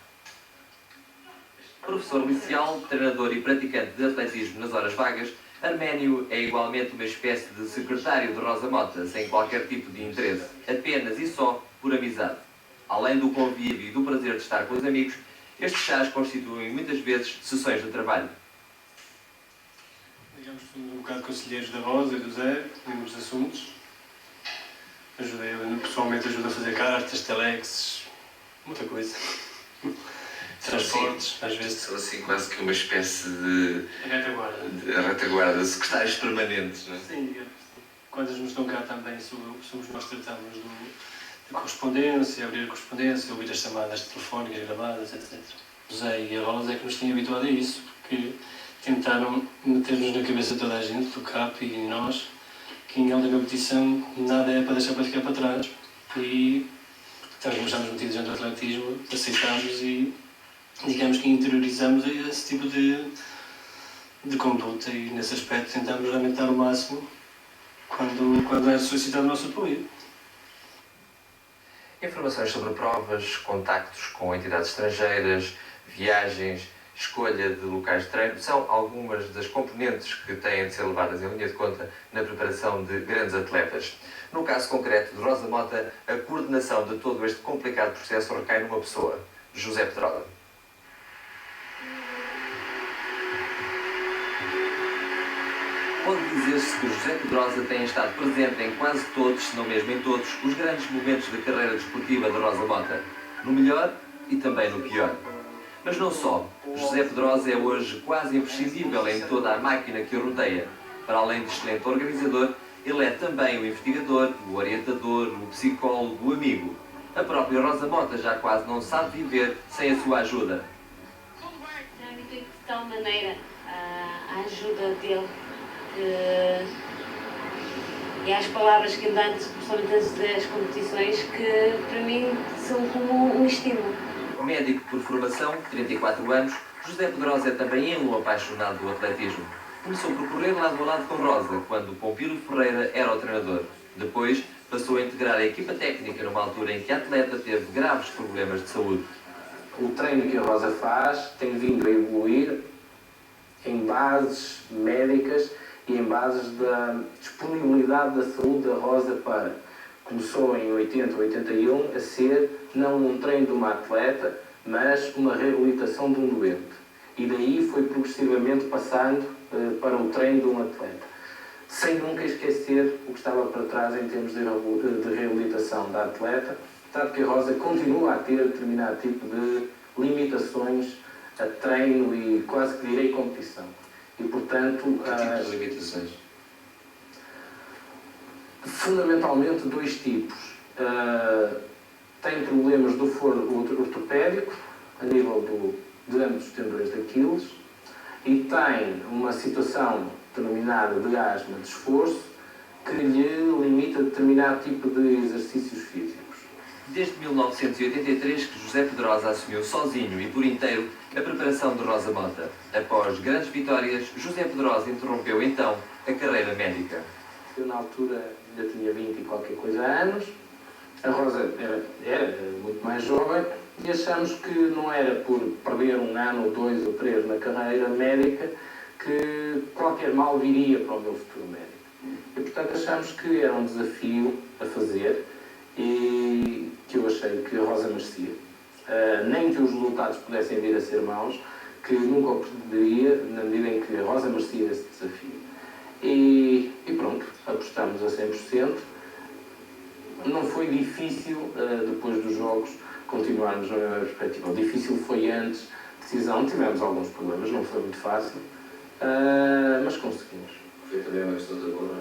Professor liceal, treinador e praticante de atletismo nas horas vagas, Arménio é igualmente uma espécie de secretário de Rosa Mota, sem qualquer tipo de interesse, apenas e só por amizade. Além do convívio e do prazer de estar com os amigos, estes chás constituem muitas vezes sessões de trabalho. Digamos que somos um bocado conselheiros da Rosa e do Zé, em muitos assuntos. Pessoalmente ajudo a fazer cartas, telexes, muita coisa. Transportes, às vezes. São assim quase que uma espécie de retaguarda, secretários permanentes, não é? Sim, digamos. Quando eles não estão cá também somos nós que tratamos da correspondência, abrir a correspondência, ouvir as chamadas telefónicas gravadas, etc. O Zé e a Rosa é que nos têm habituado a isso, porque tentaram meter-nos na cabeça toda a gente, do CAP e nós, que em alta competição nada é para deixar para ficar para trás. E então, como estamos metidos dentro do atletismo, aceitamos e digamos que interiorizamos esse tipo de conduta e nesse aspecto tentamos lamentar o máximo quando é solicitado o nosso apoio. Informações sobre provas, contactos com entidades estrangeiras, viagens, escolha de locais de treino são algumas das componentes que têm de ser levadas em linha de conta na preparação de grandes atletas. No caso concreto de Rosa Mota, a coordenação de todo este complicado processo recai numa pessoa, José Pedrosa. Pode dizer-se que José Pedrosa tem estado presente em quase todos, se não mesmo em todos, os grandes momentos da carreira desportiva de Rosa Mota, no melhor e também no pior. Mas não só. José Pedrosa é hoje quase imprescindível em toda a máquina que o rodeia. Para além de excelente organizador, ele é também o investigador, o orientador, o psicólogo, o amigo. A própria Rosa Mota já quase não sabe viver sem a sua ajuda. Habituei de tal maneira a ajuda dele e às palavras que ele dá, principalmente antes das competições, que para mim são como um estímulo. Médico por formação, 34 anos, José Pedrosa é também ele um apaixonado do atletismo. Começou por correr lado a lado com Rosa, quando Pompílio Ferreira era o treinador. Depois, passou a integrar a equipa técnica numa altura em que a atleta teve graves problemas de saúde. O treino que a Rosa faz tem vindo a evoluir em bases médicas e em bases da disponibilidade da saúde da Rosa para. Começou em 80, 81 a ser não um treino de uma atleta, mas uma reabilitação de um doente. E daí foi progressivamente passando para o treino de um atleta. Sem nunca esquecer o que estava para trás em termos de reabilitação da atleta, tanto que a Rosa continua a ter determinado tipo de limitações a treino e quase que direi competição. E portanto... Que tipo de limitações? Fundamentalmente dois tipos. Tem problemas do foro ortopédico, a nível de ambos os tendões de Aquiles, e tem uma situação denominada de asma de esforço, que lhe limita determinado tipo de exercícios físicos. Desde 1983 que José Pedrosa assumiu sozinho e por inteiro a preparação de Rosa Mota. Após grandes vitórias, José Pedrosa interrompeu então a carreira médica. Eu na altura ainda tinha 20 e qualquer coisa anos, a Rosa era muito mais jovem e achamos que não era por perder um ano, ou 2 ou 3 na carreira médica que qualquer mal viria para o meu futuro médico. E portanto achamos que era um desafio a fazer e que eu achei que a Rosa merecia. Nem que os resultados pudessem vir a ser maus, que nunca o perderia na medida em que a Rosa merecia esse desafio. E pronto, apostamos a 100%. Não foi difícil, depois dos jogos, continuarmos na mesma perspectiva. O difícil foi antes, decisão, tivemos alguns problemas, não foi muito fácil, mas conseguimos. Foi também uma questão de amor,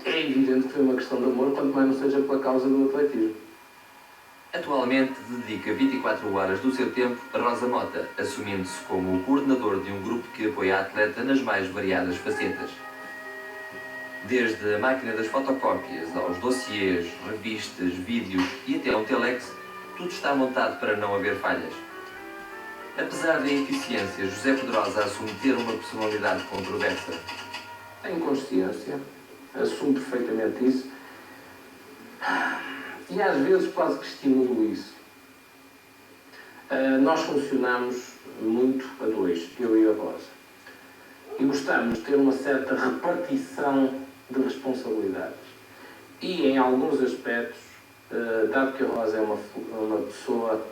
É evidente que foi uma questão de amor, quanto mais não seja pela causa do atletismo. Atualmente dedica 24 horas do seu tempo a Rosa Mota, assumindo-se como o coordenador de um grupo que apoia a atleta nas mais variadas facetas. Desde a máquina das fotocópias aos dossiês, revistas, vídeos e até um telex, tudo está montado para não haver falhas. Apesar da ineficiência, José Pedrosa assume ter uma personalidade controversa. Tenho consciência, assumo perfeitamente isso e às vezes quase que estimulo isso. Nós funcionamos muito a dois, eu e a Rosa, e gostamos de ter uma certa repartição de responsabilidades. E em alguns aspectos, dado que a Rosa é uma pessoa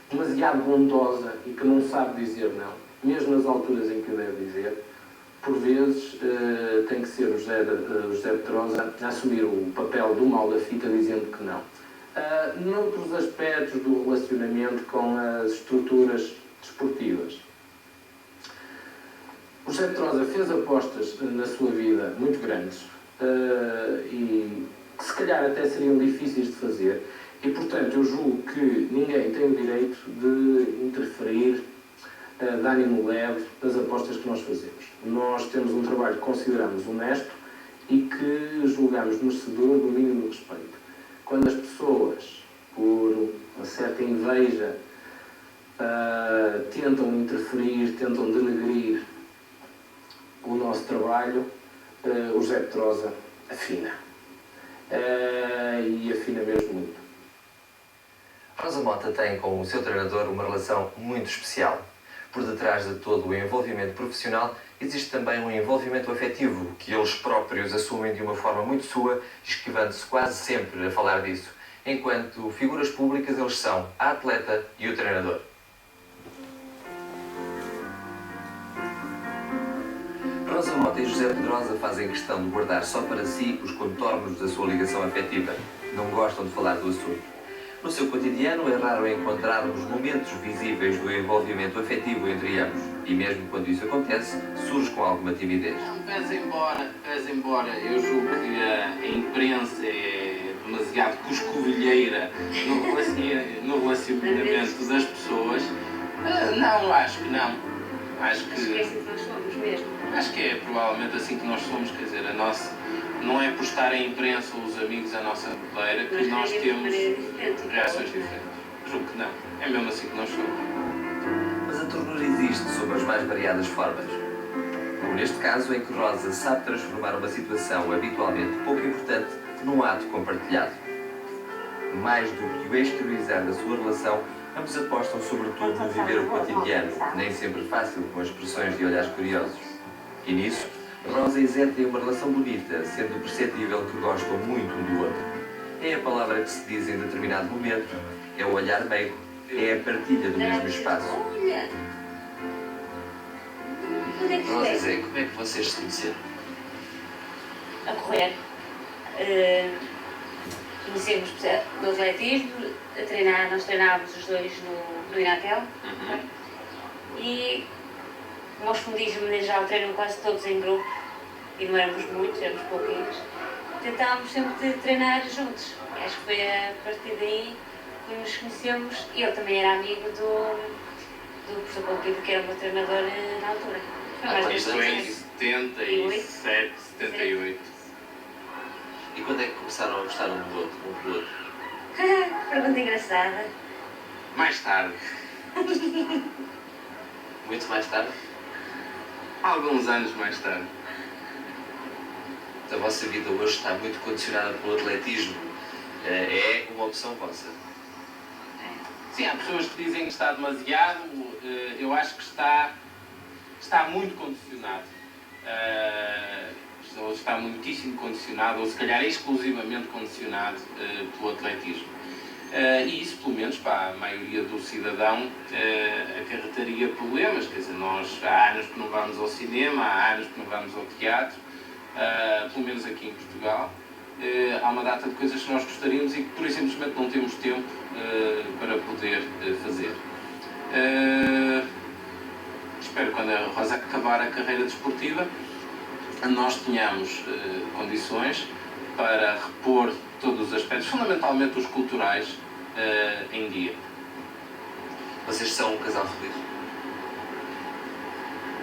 demasiado bondosa e que não sabe dizer não, mesmo nas alturas em que o deve dizer, por vezes tem que ser o José Pedrosa a assumir o papel do mal da fita dizendo que não. Noutros aspectos do relacionamento com as estruturas desportivas, o José Pedrosa fez apostas na sua vida muito grandes e que se calhar até seriam difíceis de fazer, e portanto eu julgo que ninguém tem o direito de interferir de ânimo leve nas apostas que nós fazemos. Nós temos um trabalho que consideramos honesto e que julgamos merecedor do mínimo respeito. Quando as pessoas, por uma certa inveja, tentam interferir, tentam denegrir o nosso trabalho, o José Pedrosa afina. E afina mesmo muito. Rosa Mota tem com o seu treinador uma relação muito especial. Por detrás de todo o envolvimento profissional, existe também um envolvimento afetivo que eles próprios assumem de uma forma muito sua, esquivando-se quase sempre a falar disso. Enquanto figuras públicas, eles são a atleta e o treinador. Rosa Mota e José Pedrosa fazem questão de guardar só para si os contornos da sua ligação afetiva. Não gostam de falar do assunto. No seu cotidiano é raro encontrarmos momentos visíveis do envolvimento afetivo entre ambos. E mesmo quando isso acontece, surge com alguma timidez. Pese embora eu julgo que a imprensa é demasiado coscovilheira no relacionamento das pessoas, não, acho que não. Acho que é assim que nós somos mesmo. Acho que é provavelmente assim que nós somos, quer dizer, a nossa... Não é por estar a imprensa ou os amigos à nossa beira que nós temos reações diferentes. Julgo que não. É mesmo assim que nós somos. Mas a ternura existe sob as mais variadas formas. Como neste caso em que Rosa sabe transformar uma situação habitualmente pouco importante num ato compartilhado. Mais do que o exteriorizar da sua relação, ambos apostam sobretudo no viver o cotidiano, nem sempre fácil com expressões de olhares curiosos. E nisso, Rosa e Zé têm uma relação bonita, sendo perceptível que gostam muito um do outro. É a palavra que se diz em determinado momento, é o olhar meigo, é a partilha do mesmo espaço. Olha! Onde é que Rosa e Zé, como é que vocês se conheceram? A correr. Conhecemos do atletismo, a treinar, nós treinávamos os dois no Inatel. E nós fundis de maneira geral treinam quase todos em grupo, e não éramos muitos, éramos pouquinhos. Tentávamos sempre de treinar juntos. E acho que foi a partir daí que nos conhecemos, e ele também era amigo do professor Paulo, que era o meu treinador na altura. Isto foi em 77, 78. E quando é que começaram a gostar um do outro? Pergunta engraçada. Mais tarde. Muito mais tarde? Alguns anos mais tarde. A vossa vida hoje está muito condicionada pelo atletismo. É uma opção vossa. Sim, há pessoas que dizem que está demasiado. Eu acho que está muito condicionado. Ou está muitíssimo condicionado, ou se calhar exclusivamente condicionado pelo atletismo. E isso, pelo menos para a maioria do cidadão, acarretaria problemas. Quer dizer, nós há anos que não vamos ao cinema, há anos que não vamos ao teatro, pelo menos aqui em Portugal. há uma data de coisas que nós gostaríamos e que por simplesmente não temos tempo para poder fazer. Espero que quando a Rosa acabar a carreira desportiva nós tenhamos condições para repor todos os aspectos, fundamentalmente os culturais, em dia. Vocês são um casal feliz?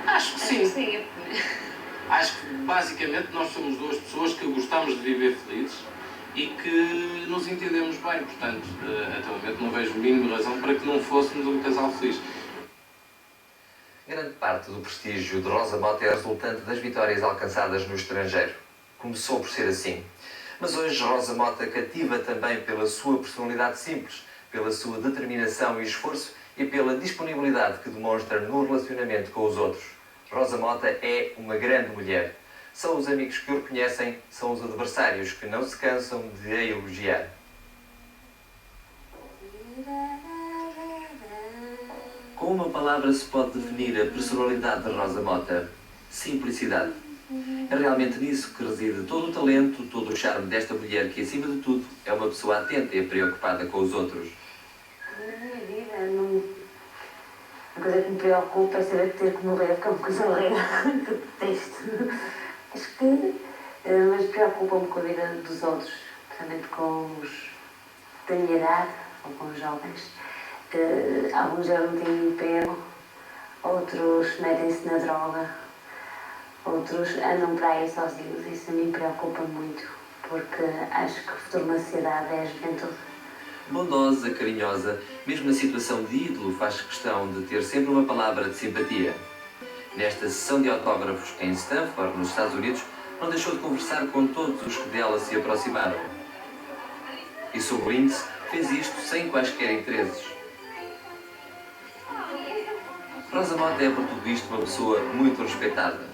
Acho que sim. Acho que basicamente nós somos duas pessoas que gostamos de viver felizes e que nos entendemos bem, portanto, até o momento não vejo mínima razão para que não fôssemos um casal feliz. Grande parte do prestígio de Rosa Mota é resultante das vitórias alcançadas no estrangeiro. Começou por ser assim. Mas hoje Rosa Mota cativa também pela sua personalidade simples, pela sua determinação e esforço e pela disponibilidade que demonstra no relacionamento com os outros. Rosa Mota é uma grande mulher. São os amigos que o reconhecem, são os adversários que não se cansam de a elogiar. Com uma palavra se pode definir a personalidade de Rosa Mota: simplicidade. É realmente nisso que reside todo o talento, todo o charme desta mulher que, acima de tudo, é uma pessoa atenta e preocupada com os outros. Na minha vida, a coisa que me preocupa é saber ter que morrer, porque é uma coisa horrível que eu detesto. Acho que mas preocupa-me com a vida dos outros, principalmente com os da minha idade ou com os jovens. Alguns já não têm emprego, outros metem-se na droga, outros andam para aí sozinhos. Isso a mim preocupa muito, porque acho que o futuro de uma sociedade é a juventude. Bondosa, carinhosa, mesmo na situação de ídolo, faz questão de ter sempre uma palavra de simpatia. Nesta sessão de autógrafos em Stanford, nos Estados Unidos, não deixou de conversar com todos os que dela se aproximaram. E sobre Lindsay, fez isto sem quaisquer interesses. Rosa Mota é, por tudo isto, uma pessoa muito respeitada.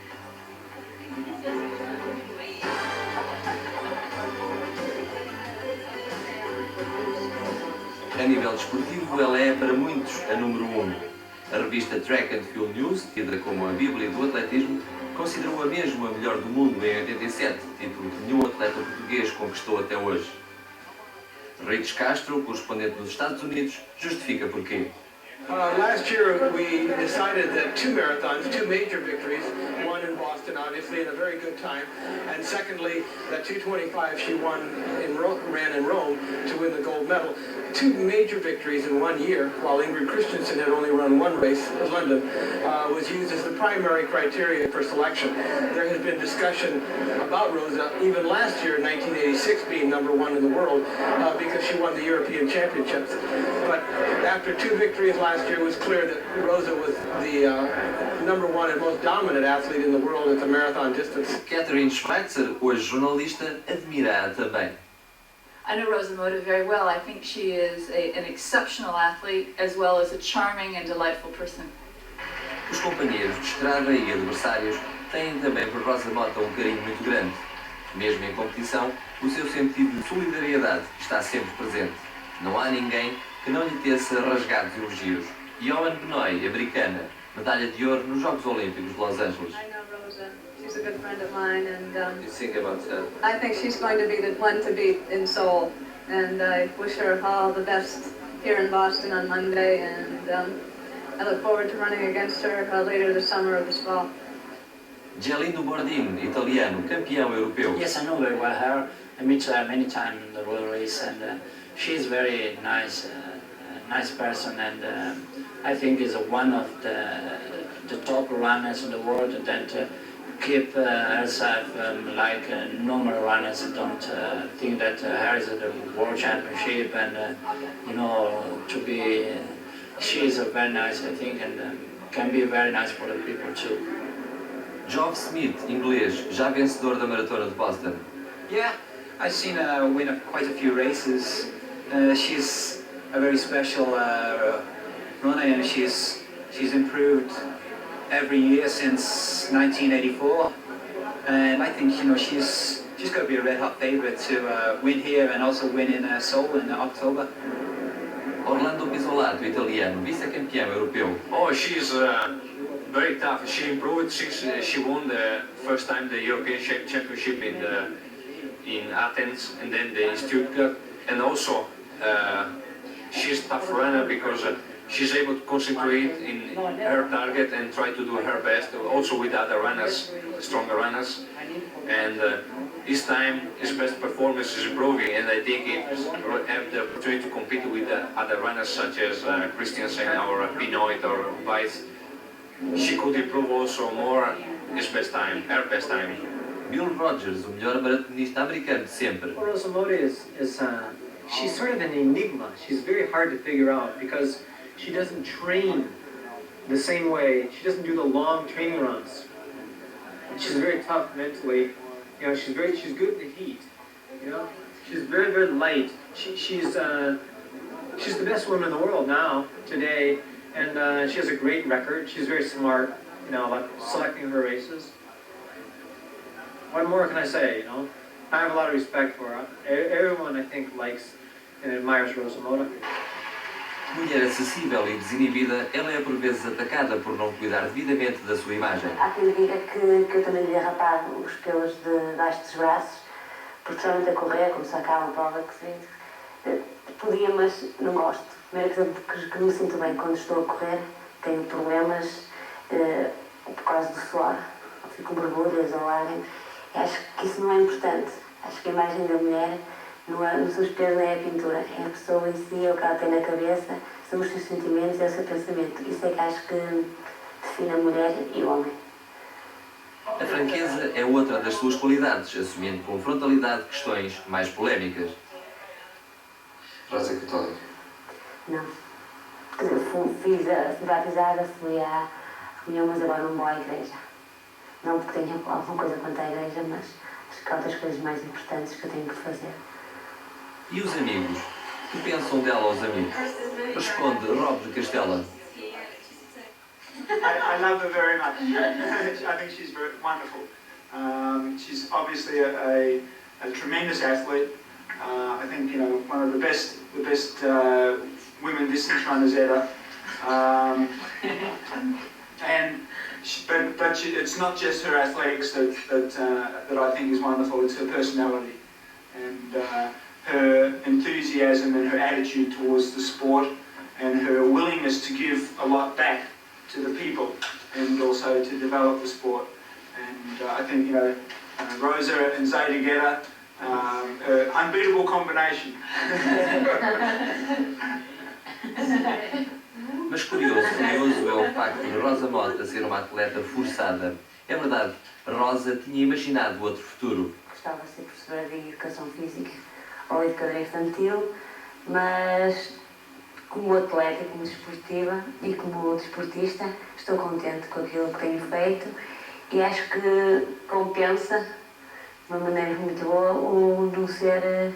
A nível desportivo, ela é para muitos a número 1. A revista Track and Field News, tida como a Bíblia do atletismo, considerou-a mesmo a melhor do mundo em 87, título que nenhum atleta português conquistou até hoje. Rich Castro, correspondente dos Estados Unidos, justifica porquê. Last year we decided that 2 marathons, 2 major victories, one in Boston obviously in a very good time, and secondly that 2:25 she ran in Rome to win the gold medal. 2 major victories in 1 year, while Ingrid Christensen had only run 1 race in London, was used as the primary criteria for selection. There has been discussion about Rosa even last year in 1986 being number 1 in the world because she won the European Championships. But after 2 victories last year, it was clear that Rosa was the number 1 and most dominant athlete in the world at the marathon distance. Catherine Schweitzer, hoje jornalista, admira-a também. I know Rosa Mota very well. I think she is an exceptional athlete as well as a charming and delightful person. Os companheiros de estrada e adversários têm também por Rosa Mota um carinho muito grande. Mesmo em competição, o seu sentido de solidariedade está sempre presente. Não há ninguém que não lhe teça rasgados elogios. Joan Benoit, americana, medalha de ouro nos Jogos Olímpicos de Los Angeles. I know Rosa. She's a good friend of mine, and You think about that? I think she's going to be the one to beat in Seoul. And I wish her all the best here in Boston on Monday, and I look forward to running against her later this summer or this fall. Gelindo Bordin, italiano, campeão europeu. Yes, I know very well her. I met her many times in the road race, and she's very nice, nice person, and I think is one of the top runners in the world that keep herself like normal runners. Don't think that her is the world championship, and to be. She is very nice, I think, and can be very nice for the people too. Geoff Smith, inglês, já vencedor da maratona de Boston. Yeah, I've seen her win quite a few races. She's a very special runner, and she's improved every year since 1984. And I think she's got to be a red hot favorite to win here and also win in Seoul in October. Orlando Pisolato, italiano, vice-campeão europeu. Oh, she's very tough. She improved since she won the first time the European Championship in Athens and then in Stuttgart. And also, she's a tough runner because she's able to concentrate in her target and try to do her best, also with other runners, stronger runners. And this time, his best performance is improving, and I think he have the opportunity to compete with other runners such as Christiansen or Benoit or Weiss. She could improve also more his best time, her best time. Bill Rogers, o melhor maratonista americano de sempre. Rosa Mota she's sort of an enigma. She's very hard to figure out because she doesn't train the same way. She doesn't do the long training runs. She's very tough mentally. You know, she's good in the heat. You know, she's very, very light. She's the best woman in the world now, today, and she has a great record. She's very smart, you know, about selecting her races. What more can I say, you know? I have a lot of respect for her. Everyone, I think, likes and admires Rosa Mota. Mulher acessível e desinibida, ela é por vezes atacada por não cuidar devidamente da sua imagem. Há quem diga que eu também devia rapar os pelos debaixo dos braços, porque geralmente a correr, como se acaba uma prova que se podia, mas não gosto. Primeira coisa que não me sinto bem quando estou a correr, tenho problemas por causa do suor, fico com borbulhas ou lágrimas. Acho que isso não é importante. Acho que a imagem da mulher não são os pelos nem é a pintura, é a pessoa em si, é o que ela tem na cabeça, são os seus sentimentos, é o seu pensamento. Isso é que acho que define a mulher e o homem. A franqueza é outra das suas qualidades, assumindo com frontalidade questões mais polémicas. Rosa é católica? Não. Fiz a batizada, fui à reunião, mas agora não vou à igreja. Não porque tenha alguma coisa contra a igreja, mas acho que há outras coisas mais importantes que eu tenho que fazer. E os amigos? O que pensam dela aos amigos? Responde Rob de Castela. I love her very much. I think she's very wonderful. She's obviously a tremendous athlete. I think, you know, one of the best women distance runners ever. It's not just her athletics that I think is wonderful. It's her personality and her enthusiasm and her attitude towards the sport and her willingness to give a lot back to the people and also to develop the sport. And I think, you know, Rosa and Zay together, unbeatable combination. Mas curioso é o facto de Rosa Mota ser uma atleta forçada. É verdade, Rosa tinha imaginado outro futuro. Gostava de ser professora de Educação Física ou Educadora Infantil, mas como atleta, como desportiva e como desportista, estou contente com aquilo que tenho feito e acho que compensa de uma maneira muito boa o não ser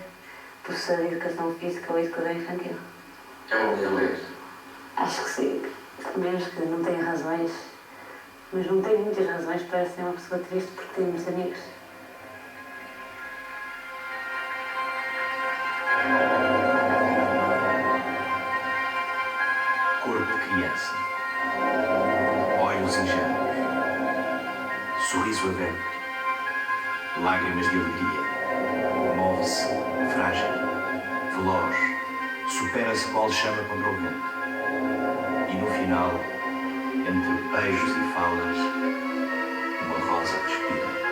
professora de Educação Física ou Educadora Infantil. É uma mulher. Acho que sim, mesmo que não tenha razões, mas não tenho muitas razões para ser uma pessoa triste porque tenho muitos amigos. Corpo de criança, olhos ingênuos, sorriso aberto, lágrimas de alegria, move-se, frágil, veloz, supera-se qual chama contra o vento. E no final, entre beijos e falas, uma rosa respira.